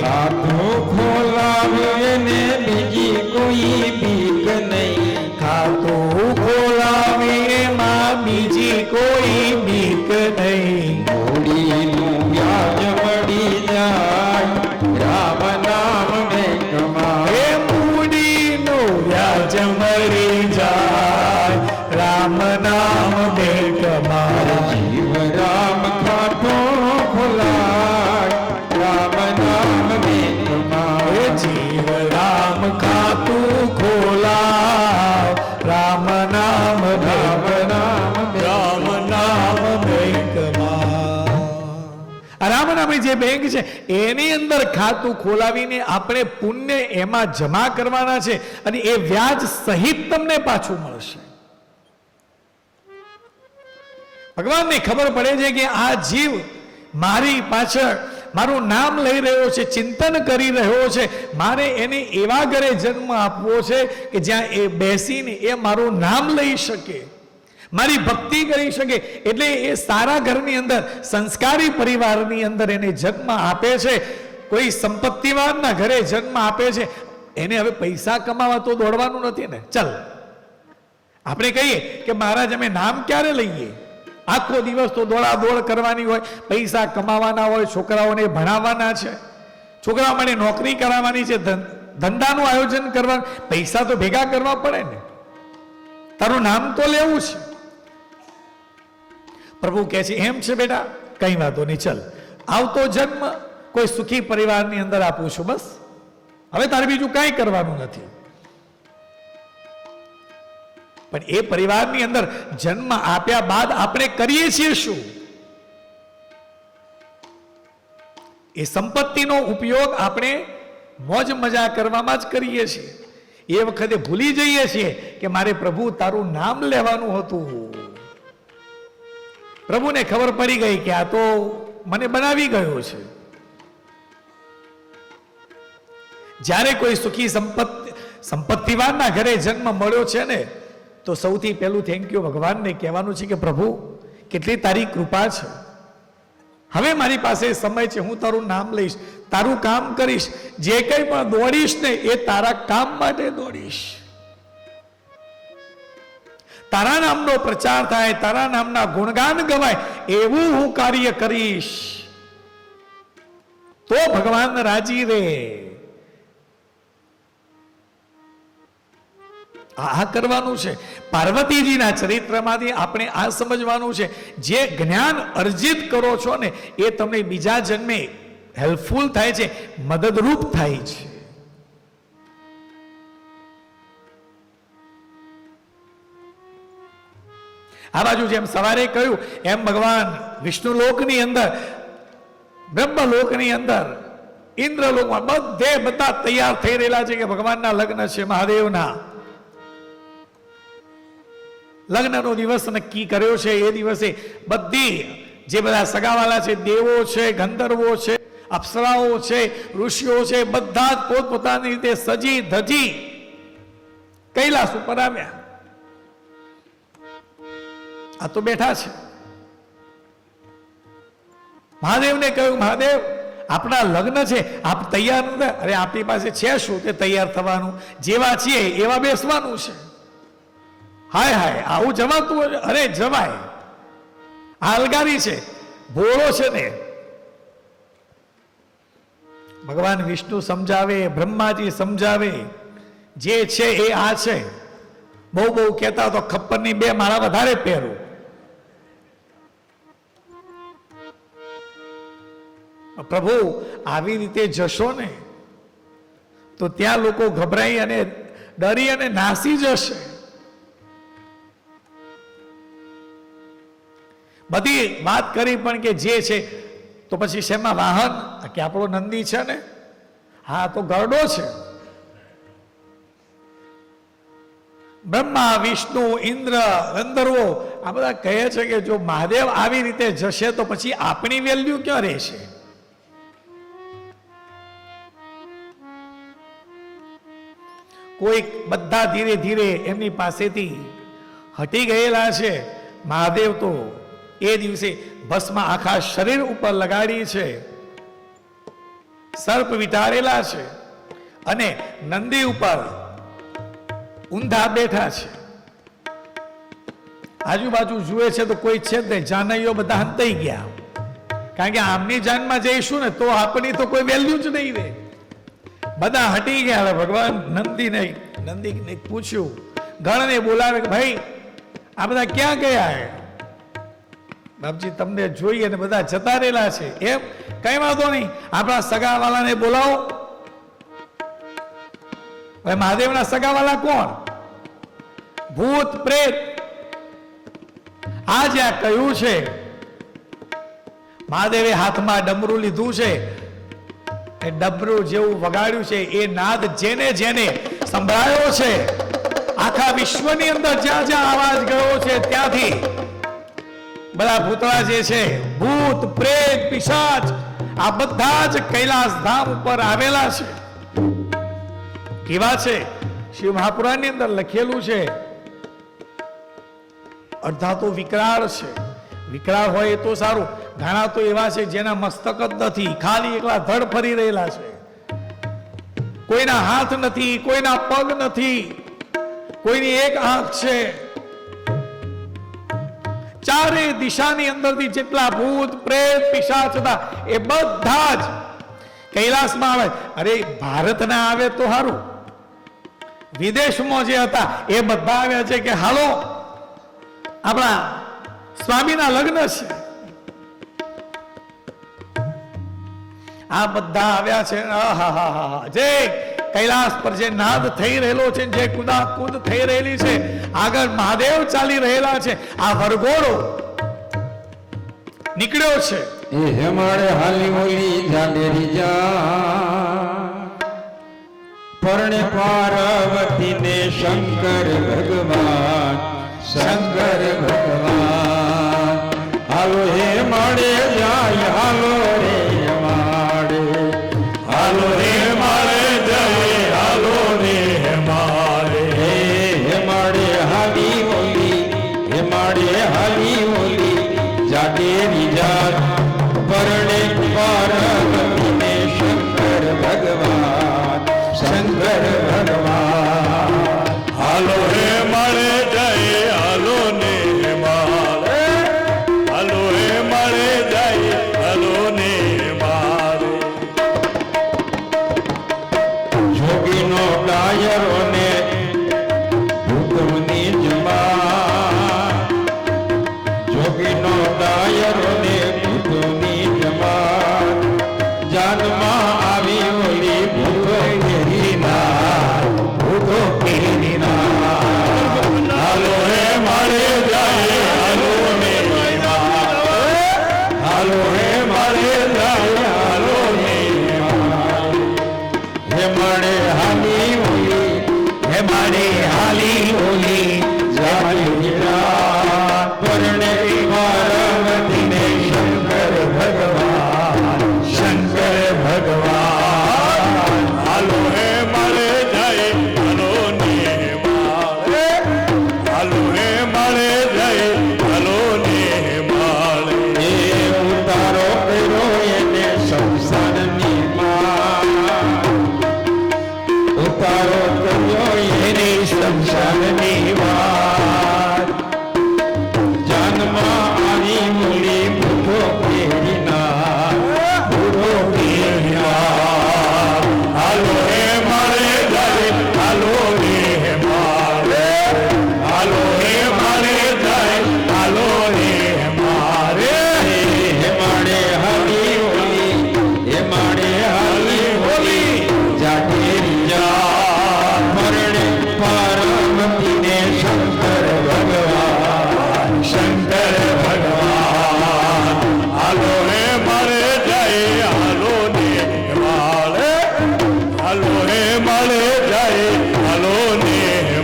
ખાતું ખોલાવીએ ને બીજી કોઈ બીક નહીં. ખાતું ખોલાવી એમાં બીજી કોઈ બીક નહીં. મૂડીનું વ્યાજ મળી જાય, રામ નામ મેઘમાં. એ મૂડીનું વ્યાજ મળી જાય, રામ નામ બેગમાં. જીવ રામ ખાતો ખોલાય, રામ નામ મેઘમાં. એ જીવ રામ ખાતું ખોલાવ, રામ નામ બેગમાં. રામ નામ બેંકમાં. આ રામ નામની જે બેંક છે એની અંદર ખાતું ખોલાવીને આપણે પુણ્ય એમાં જમા કરવાના છે અને એ વ્યાજ સહિત તમને પાછું મળશે. ભગવાનને ખબર પડે છે કે આ જીવ મારી પાછળ મારું નામ લઈ રહ્યો છે, ચિંતન કરી રહ્યો છે, મારે એને એવા ઘરે જન્મ આપવો છે કે જ્યાં એ બેસીને એ મારું નામ લઈ શકે, મારી ભક્તિ કરી શકે. એટલે એ સારા ઘરની અંદર, સંસ્કારી પરિવારની અંદર એને જન્મ આપે છે. કોઈ સંપત્તિવાનના ઘરે જન્મ આપે છે, એને હવે પૈસા કમાવા તો દોડવાનું નથી ને. ચલ, આપણે કહીએ કે મહારાજ અમે નામ ક્યારે લઈએ? આખો દિવસ તો દોડાદોડ કરવાની હોય, પૈસા કમાવાના હોય, છોકરાઓને ભણાવવાના છે, છોકરાઓ માટે નોકરી કરાવવાની છે, ધંધાનું આયોજન કરવાનું, પૈસા તો ભેગા કરવા પડે ને. તારું નામ તો લેવું છે. પ્રભુ કહે છે એમ છે બેટા, કઈ વાંધો નહીં, ચલ આવતો જન્મ કોઈ સુખી પરિવારની અંદર આપું છું, બસ હવે તારે બીજું કાંઈ કરવાનું નથી. પણ એ પરિવારની અંદર જન્મ આપ્યા બાદ આપણે કરીએ છીએ શું? એ સંપત્તિનો ઉપયોગ આપણે મોજ મજા કરવામાં જ કરીએ છીએ. એ વખતે ભૂલી જઈએ છીએ કે મારે પ્રભુ તારું નામ લેવાનું હતું. પ્રભુને ખબર પડી ગઈ કે આ તો મને બનાવી ગયો છે. જ્યારે કોઈ સુખી સંપત્તિવાનના ઘરે જન્મ મળ્યો છે ને, તો સૌથી પહેલું થેન્ક યુ ભગવાનને કહેવાનું છે કે પ્રભુ કેટલી તારી કૃપા છે, હવે મારી પાસે સમય છે, હું તારું નામ લઈશ, તારું કામ કરીશ, જે કંઈ પણ દોડીશ ને એ તારા કામ માટે દોડીશ, તારા નામનો પ્રચાર થાય, તારા નામના ગુણગાન ગવાય એવું હું કાર્ય કરીશ, તો ભગવાન રાજી રે. આ કરવાનું છે. પાર્વતીજીના ચરિત્રમાંથી આપણે આ સમજવાનું છે, જે જ્ઞાન અર્જિત કરો છો ને એ તમને બીજા જન્મે હેલ્પફુલ થાય છે, મદદરૂપ થાય છે. આ બાજુ જેમ સવારે કહ્યું એમ ભગવાન વિષ્ણુ લોકની અંદર, બ્રહ્મલોકની અંદર, ઇન્દ્રલોકમાં બધે બધા તૈયાર થઈ રહેલા છે કે ભગવાનના લગ્ન છે, મહાદેવના લગ્નનો દિવસ નક્કી કર્યો છે. એ દિવસે બધી જે બધા સગાવાલા છે, દેવો છે, ગંધર્વો છે, અપ્સરાઓ છે, ઋષિઓ છે, બધા જ પોતપોતાની રીતે સજી ધજી કૈલાસ ઉપર આવ્યા. આ તો બેઠા છે. મહાદેવને કહ્યું, મહાદેવ આપણા લગ્ન છે, આપ તૈયાર નથી? અરે આપણી પાસે છે શું તે તૈયાર થવાનું, જેવા છીએ એવા બેસવાનું છે. હાય હાય, આવું જવાતું હોય? અરે જવાય. આ અલગારી છે, ભોળો છે ને. ભગવાન વિષ્ણુ સમજાવે, બ્રહ્માજી સમજાવે, જે છે એ આ છે. બહુ બહુ કહેતા તો ખપ્પરની 2 માળા વધારે પહેરું. પ્રભુ આવી રીતે જશો ને તો ત્યાં લોકો ગભરાઈ અને ડરી અને નાસી જશે. બધી વાત કરી પણ કે જે છે તો પછી શેમાં વાહન? કે આપણો નંદી છે ને, હા તો ગરડો છે. બ્રહ્મા, વિષ્ણુ, ઇન્દ્ર, ગંધર્વો આ બધા કહે છે કે જો મહાદેવ આવી રીતે જશે તો પછી આપણી વેલ્યુ ક્યાં રહેશે? કોઈ બધા ધીરે ધીરે એમની પાસેથી હટી ગયેલા છે. મહાદેવ તો એ દિવસે ભસ્મ આખા શરીર ઉપર લગાડી છે, સર્પ વિટારેલા છે અને નંદી ઉપર ઊંધા બેઠા છે. આજુબાજુ જુએ છે તો કોઈ છે જ નહીં. જાનૈયો બધા હંતાઈ ગયા, કારણ કે આમની જાનમાં જઈશું ને તો આપણી તો કોઈ વેલ્યુ જ નહીં રહે. બધા હટી ગયા. ભગવાન નંદીને પૂછ્યું, ગણને બોલાવે કે ભાઈ આ બધા ક્યાં ગયા? બાપજી તમને જોઈએ ને બધા જતા રહેલા છે. એમ કઈ વાંધો નહીં, આપણા સગાવાલાને બોલાવો. હવે મહાદેવના સગાવાલા કોણ? ભૂત પ્રેત. આ જ્યાં કહ્યું છે, મહાદેવે હાથમાં ડમરું લીધું છે, એ ડમરું જેવું વગાડ્યું છે, એ નાદ જેને જેને સંભળાયો છે, આખા વિશ્વની અંદર જ્યાં જ્યાં અવાજ ગયો છે ત્યાંથી બધા ભૂતળા જે છે, ભૂત પ્રેત પિશાચ આ બધા જ કૈલાસ ધામ ઉપર આવેલા છે. કેવા છે? શિવ મહાપુરાણની અંદર લખેલું છે, અડધા તો વિકરાળ છે. વિકરાળ હોય એ તો સારું, ઘણા તો એવા છે જેના મસ્તક જ નથી, ખાલી એકલા ધડ ફરી રહેલા છે. કોઈના હાથ નથી, કોઈના પગ નથી, કોઈની એક આંખ છે. ચારે દિશાની અંદરથી જેટલા ભૂત પ્રેત પિશાચ હતા એ બધા જ કૈલાસમાં આવે. અરે ભારતના આવે તો સારું, વિદેશમાં જે હતા એ બધા આવ્યા છે કે હાલો આપણા સ્વામીના લગ્ન છે. આ બધા આવ્યા છે. આહાહાહા, જે કૈલાસ પર જે નાદ થઈ રહેલો છે, જે કુદાકુદ થઈ રહેલી છે, આગળ મહાદેવ ચાલી રહેલા છે, આ વરઘોડો નીકળ્યો છે. એ હેમાળે હાલી ઓલી જાડેરી જા પરણે પાર્વતી ને શંકર ભગવાન, શંકર ભગવાન. હાલો હે માળે જાય, હાલો રે માળે, હાલો રે માળે જાય, હાલો રે માળે. હે માળે હાલી ઓલી, હે માળે હાલી ઓલી જાડેરી જાત પરણે પાર્વતી ને શંકર ભગવાન, શંકર ભગવાન. હાલો હે માળે જાય, હાલો ને માળે, હાલો હે માળે જાય, હાલો ને માળે. જોગીનો ડાયરો ને ભૂતની જમા, જોગીનો ડાયરો ને ભૂતની જમા. જાનમાં આવી ઓલી ભૂતો કેરીના, ભૂતો કેરીના. હાલો હે માળે જાય, હાલો ને માળે, હાલો હે માળે જાય, હાલો ને માળે. હે માળે હાલી ઓલી, હે માળે હાલી ઓલી જાડેરી જાત પરણે પાર્વતી ને શંકર ભગવાન, શંકર ભગવાન. હાલો હે માળે જાય, હાલો ને માળે, હાલો હે માળે જાય, હાલો ને માળે. એ ઉતારો કર્યો એને સંસારની માં, ઉતારો કર્યો એને સંસારની વાત. જાનમાં આવી મૂલી ભૂતો કેરીના, ભૂતો કેરીના. હાલો હે માળે જાય, હાલો ને માળે, હાલો હે માળે જાય, હાલો ને માળે. હે માળે હાલી ઓલી, હે માળે હાલી ઓલી જાડેરી જાત પરણે પાર્વતી ને શંકર ભગવાન, શંકર ભગવાન. હાલો હે માળે જાય, હાલો ને માળે, હાલો હે માળે જાય, હાલો ને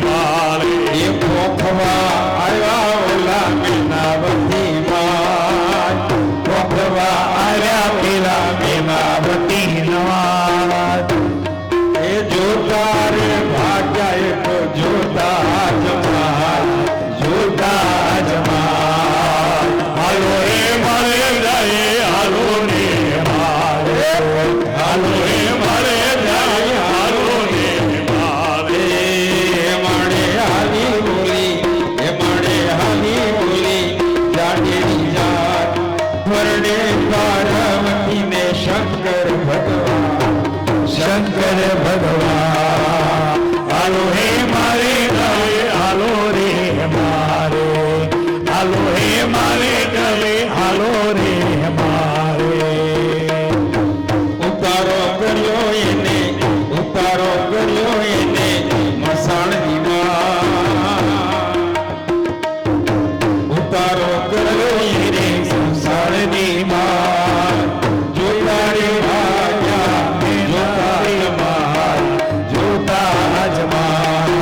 માળે. એ પોખવા આવ્યા ઓલા મીનાવતી માં, પોખવા આવ્યા પેલા મીનાવતી માં. એ જોતા રે ભાગ્યા એ તો જોતા જમાલ, જોતા જમાલ. હાલો હે માળે જાય, હાલો ને માળે, હાલો હે માળે જાય, હાલો ને માળે. હે માળે હાલી ઓલી, હે માળે હાલી ઓલી જાડેરી જાત પરણે પાર્વતી ને શંકર ભગવાન, શંકર ભગવાન. હાલો હે માળે જાય, હાલો રે માળે, હાલો હે માળે જાય, હાલો રે માળે. ઉતારો કર્યો એને, ઉતારો કર્યો એને મસાણની માં, ઉતારો કર્યો એને સંસારની માં. જોતા રે ભાગ્યા, જોતા રે માલ, જોતા જમાલ.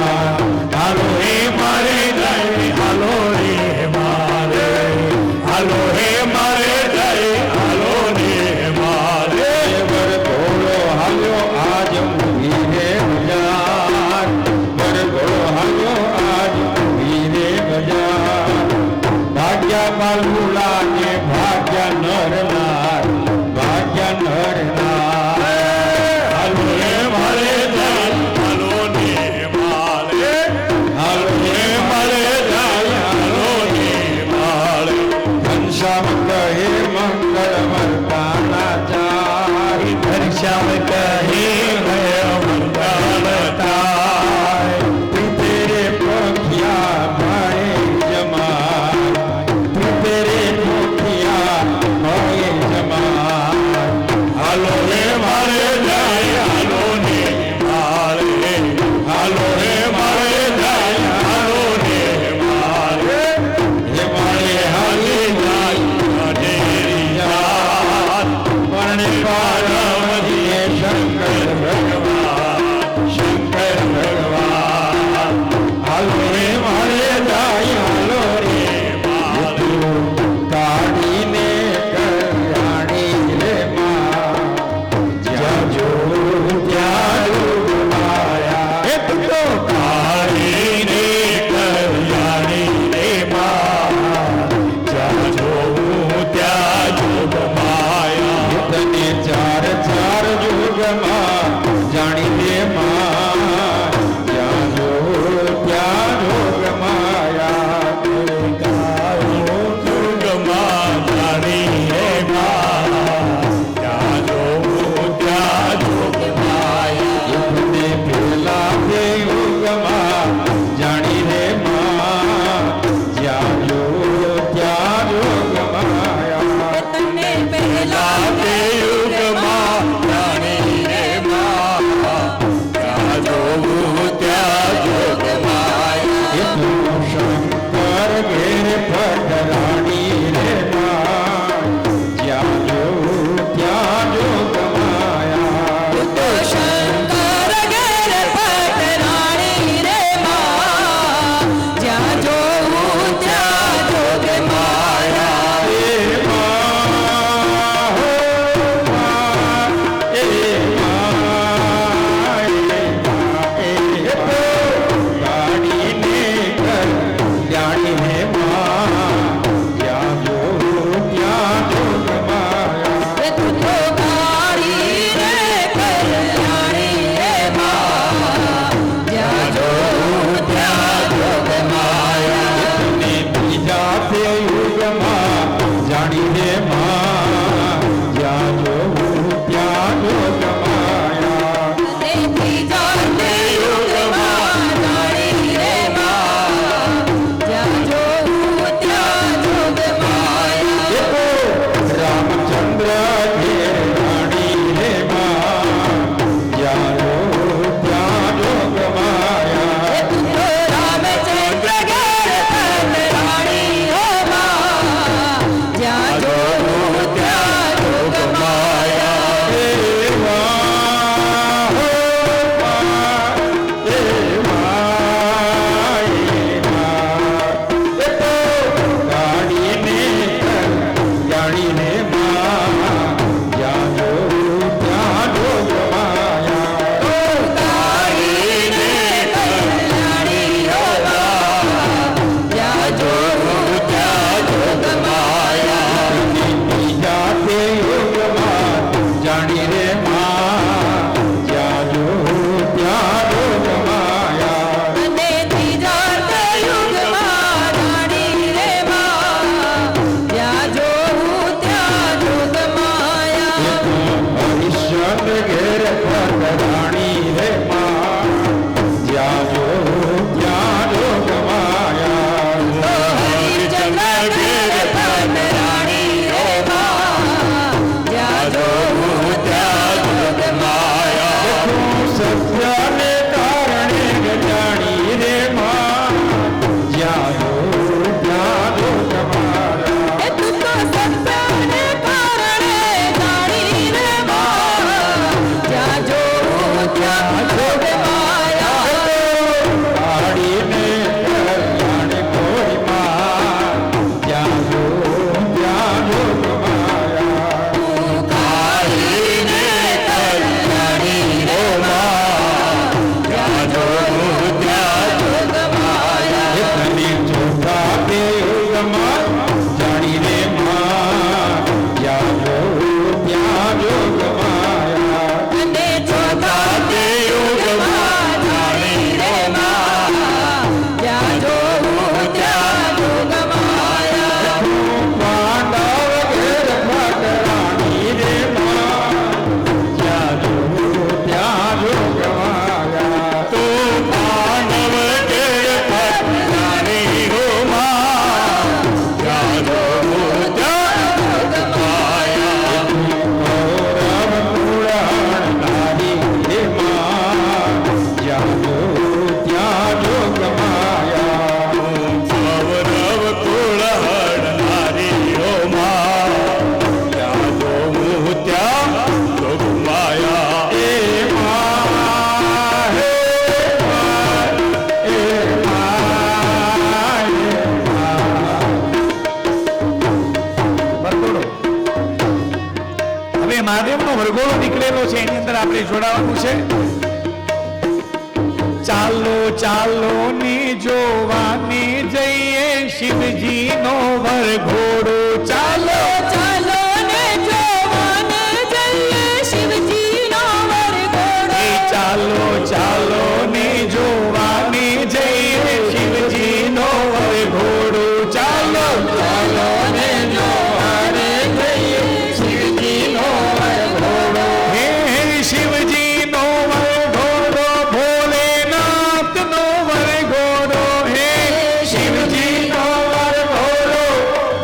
હાલો હે માળે જાય, હાલો રે માળે, હાલો હે માળે જાય, હાલો ને માળે. મહાદેવનો વરઘોડો નીકળેલો છે, એની અંદર આપણે જોડાવાનું છે. ચાલો ચાલો ને જોવાને જઈએ શિવજીનો વરઘોડો. ચાલો ચાલો ને જોવાને જઈએ શિવજીનો વરઘોડો. ચાલો ચાલો ને જોવાને જઈએ શિવજીનો વરઘોડો. ચાલો ચાલો ને જોવાને જઈએ શિવજીનો વરઘોડો. હે શિવજીનો વરઘોડો, ભોલેનાથનો વરઘોડો. હે શિવજીનો વરઘોડો,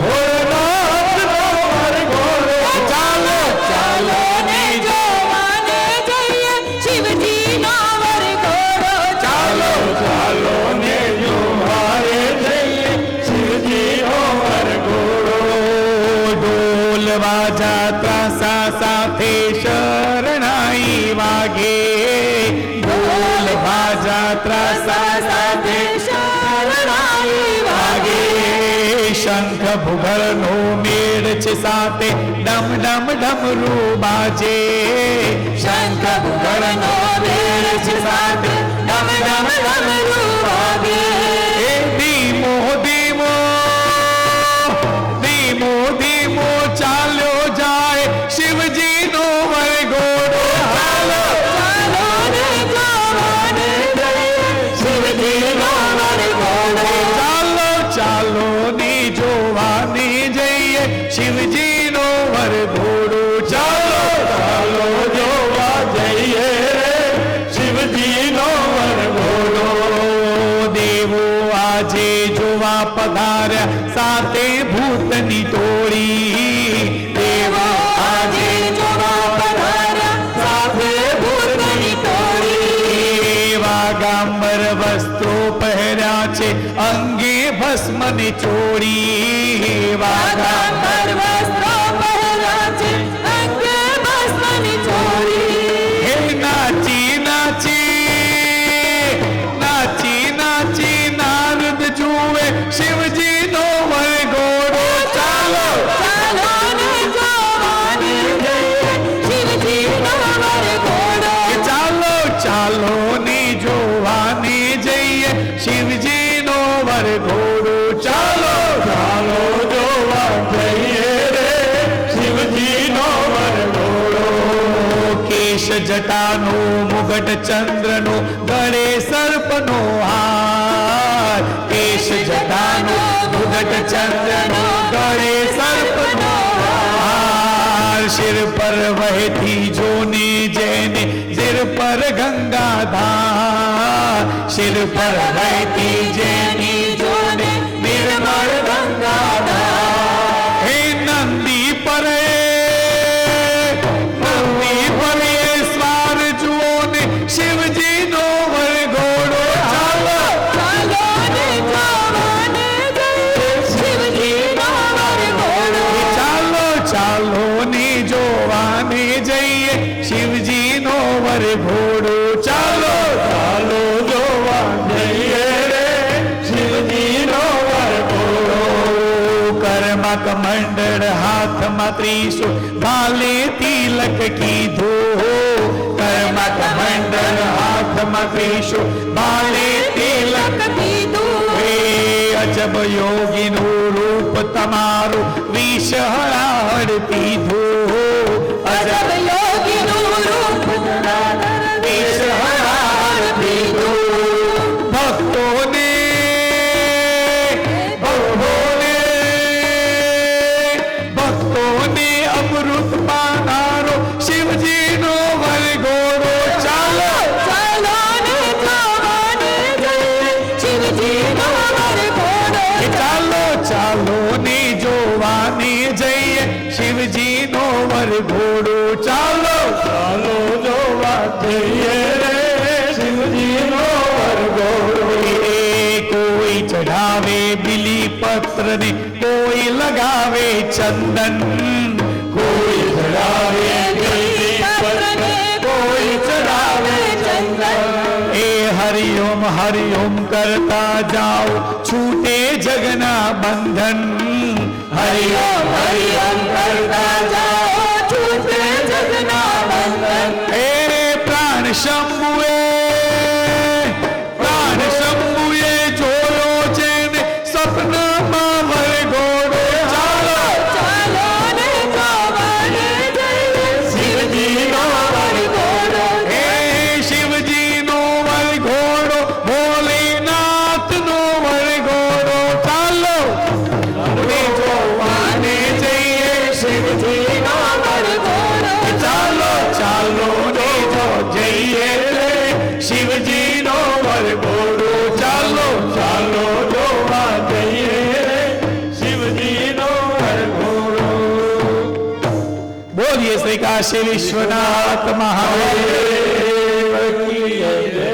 ભોલેનાથનો વરઘોડો. ચાલો ચાલો ને જોવાને જઈએ શિવજીનો વરઘોડો. ચાલો ચાલો ને જોવાને જઈએ શિવજીનો વરઘોડો. ઢોલ વાજા ત્રાસા સાથે શરણાઈ વાગે. ઢોલ વાજા ત્રાસા સાથે શરણાઈ વાગે. શંખ ભૂગળનો મેળ છે સાથે ડમ ડમ ડમરૂ બાજે. શંખ ભૂગળનો મેળ છે સાથે ડમ ડમ ડમરૂ વાગે. એ ધીમો ધીમો ધીમો ધીમો ચાલ્યો જાય શિવજીનો વરઘોડો. ચાલો ચાલો ને જોવાને જઈએ શિવજીનો વરઘોડો. ચાલો ચાલો ને જોવાને જઈએ શિવજીનો વરઘોડો. ચાલો ચાલો જોવા જઈએ શિવજીનો વરઘોડો. દેવો આજે જોવા પધાર્યા સાથે ભૂતની ટોળી. દેવો આજે જોવા પધાર્યા સાથે ભૂતની ટોળી. વાગાંબર વસ્ત્રો પહેર્યા છે અંગે ભસ્મની ચોળી. વાગાંબર વસ્ત્રો પહેર્યા છે અંગે ભસ્મની ચોળી. હે નાચી નાચી નાચી નાચી નારદ જુએ શિવજીનો વરઘોડો. ચાલો ચાલો ને જોવાને જઈએ શિવજીનો વરઘોડો. ચાલો ચાલો ને જોવાને જઈએ શિવજીનો વરઘોડો. ચાલો ચાલો જોવા જઈએ રે શિવજીનો વરઘોડો. કેશ જટાનો મુગટ ચંદ્રનો ગળે સર્પનો હાર. કેશ જટાનો મુગટ ચંદ્રનો ગળે સર્પનો હાર. શિર પર વહેતી જોને જેને શિર પર ગંગાધાર. શિર પર વહેતી જેની જોને નિર્મળ ગંગાધાર. હે નંદી પરે નંદી પરે સ્વાર જુઓ ને શિવજીનો વરઘોડો. ચાલો ચાલો ને જોવાને જઈએ શિવજીનો વરઘોડો. ચાલો ચાલો ને જોવાને જઈએ શિવજીનો વરઘોડો. ચાલો ચાલો જોવા જઈએ રે શિવજીનો વરઘોડો. કર્મક મંડળ હાથમાં ત્રિશૂળ ભાલે તિલક કીધું. કર્મક મંડળ હાથમાં ત્રિશૂળ ભાલે તિલક કીધું. હે અજબ યોગીનું રૂપ તમારું વિષ હળાહળ પીધું. અજબ યોગીનું રૂપ વિષ હળાહળ પીધું. ભક્તોને ભક્તોને ભક્તોને અમૃત પાનારો શિવજીનો વરઘોડો. ચાલો ચાલો ને જોવાને જઈએ શિવજીનો વરઘોડો. ચાલો ચાલો ને જોવાને જઈએ શિવજીનો વરઘોડો. ચાલો ચાલો જોવા જઈએ રે શિવજીનો વરઘોડો. એ કોઈ ચઢાવે બીલી પત્ર ને કોઈ લગાવે ચંદન. કોઈ ચઢાવે બીલી પત્ર ને કોઈ ચઢાવે ચંદન. એ હરિઓમ હરિઓમ કરતા જાઓ છૂટે જગના બંધન. હરિઓમ હરિઓમ કરતા જાઓ છૂટે શિવજીનો વરઘોડો ચાલો ચાલો જોવા જઈએ શિવજીનો વરઘોડો. બોલીએ શ્રી કાશી વિશ્વનાથ મહાદેવ કી જય.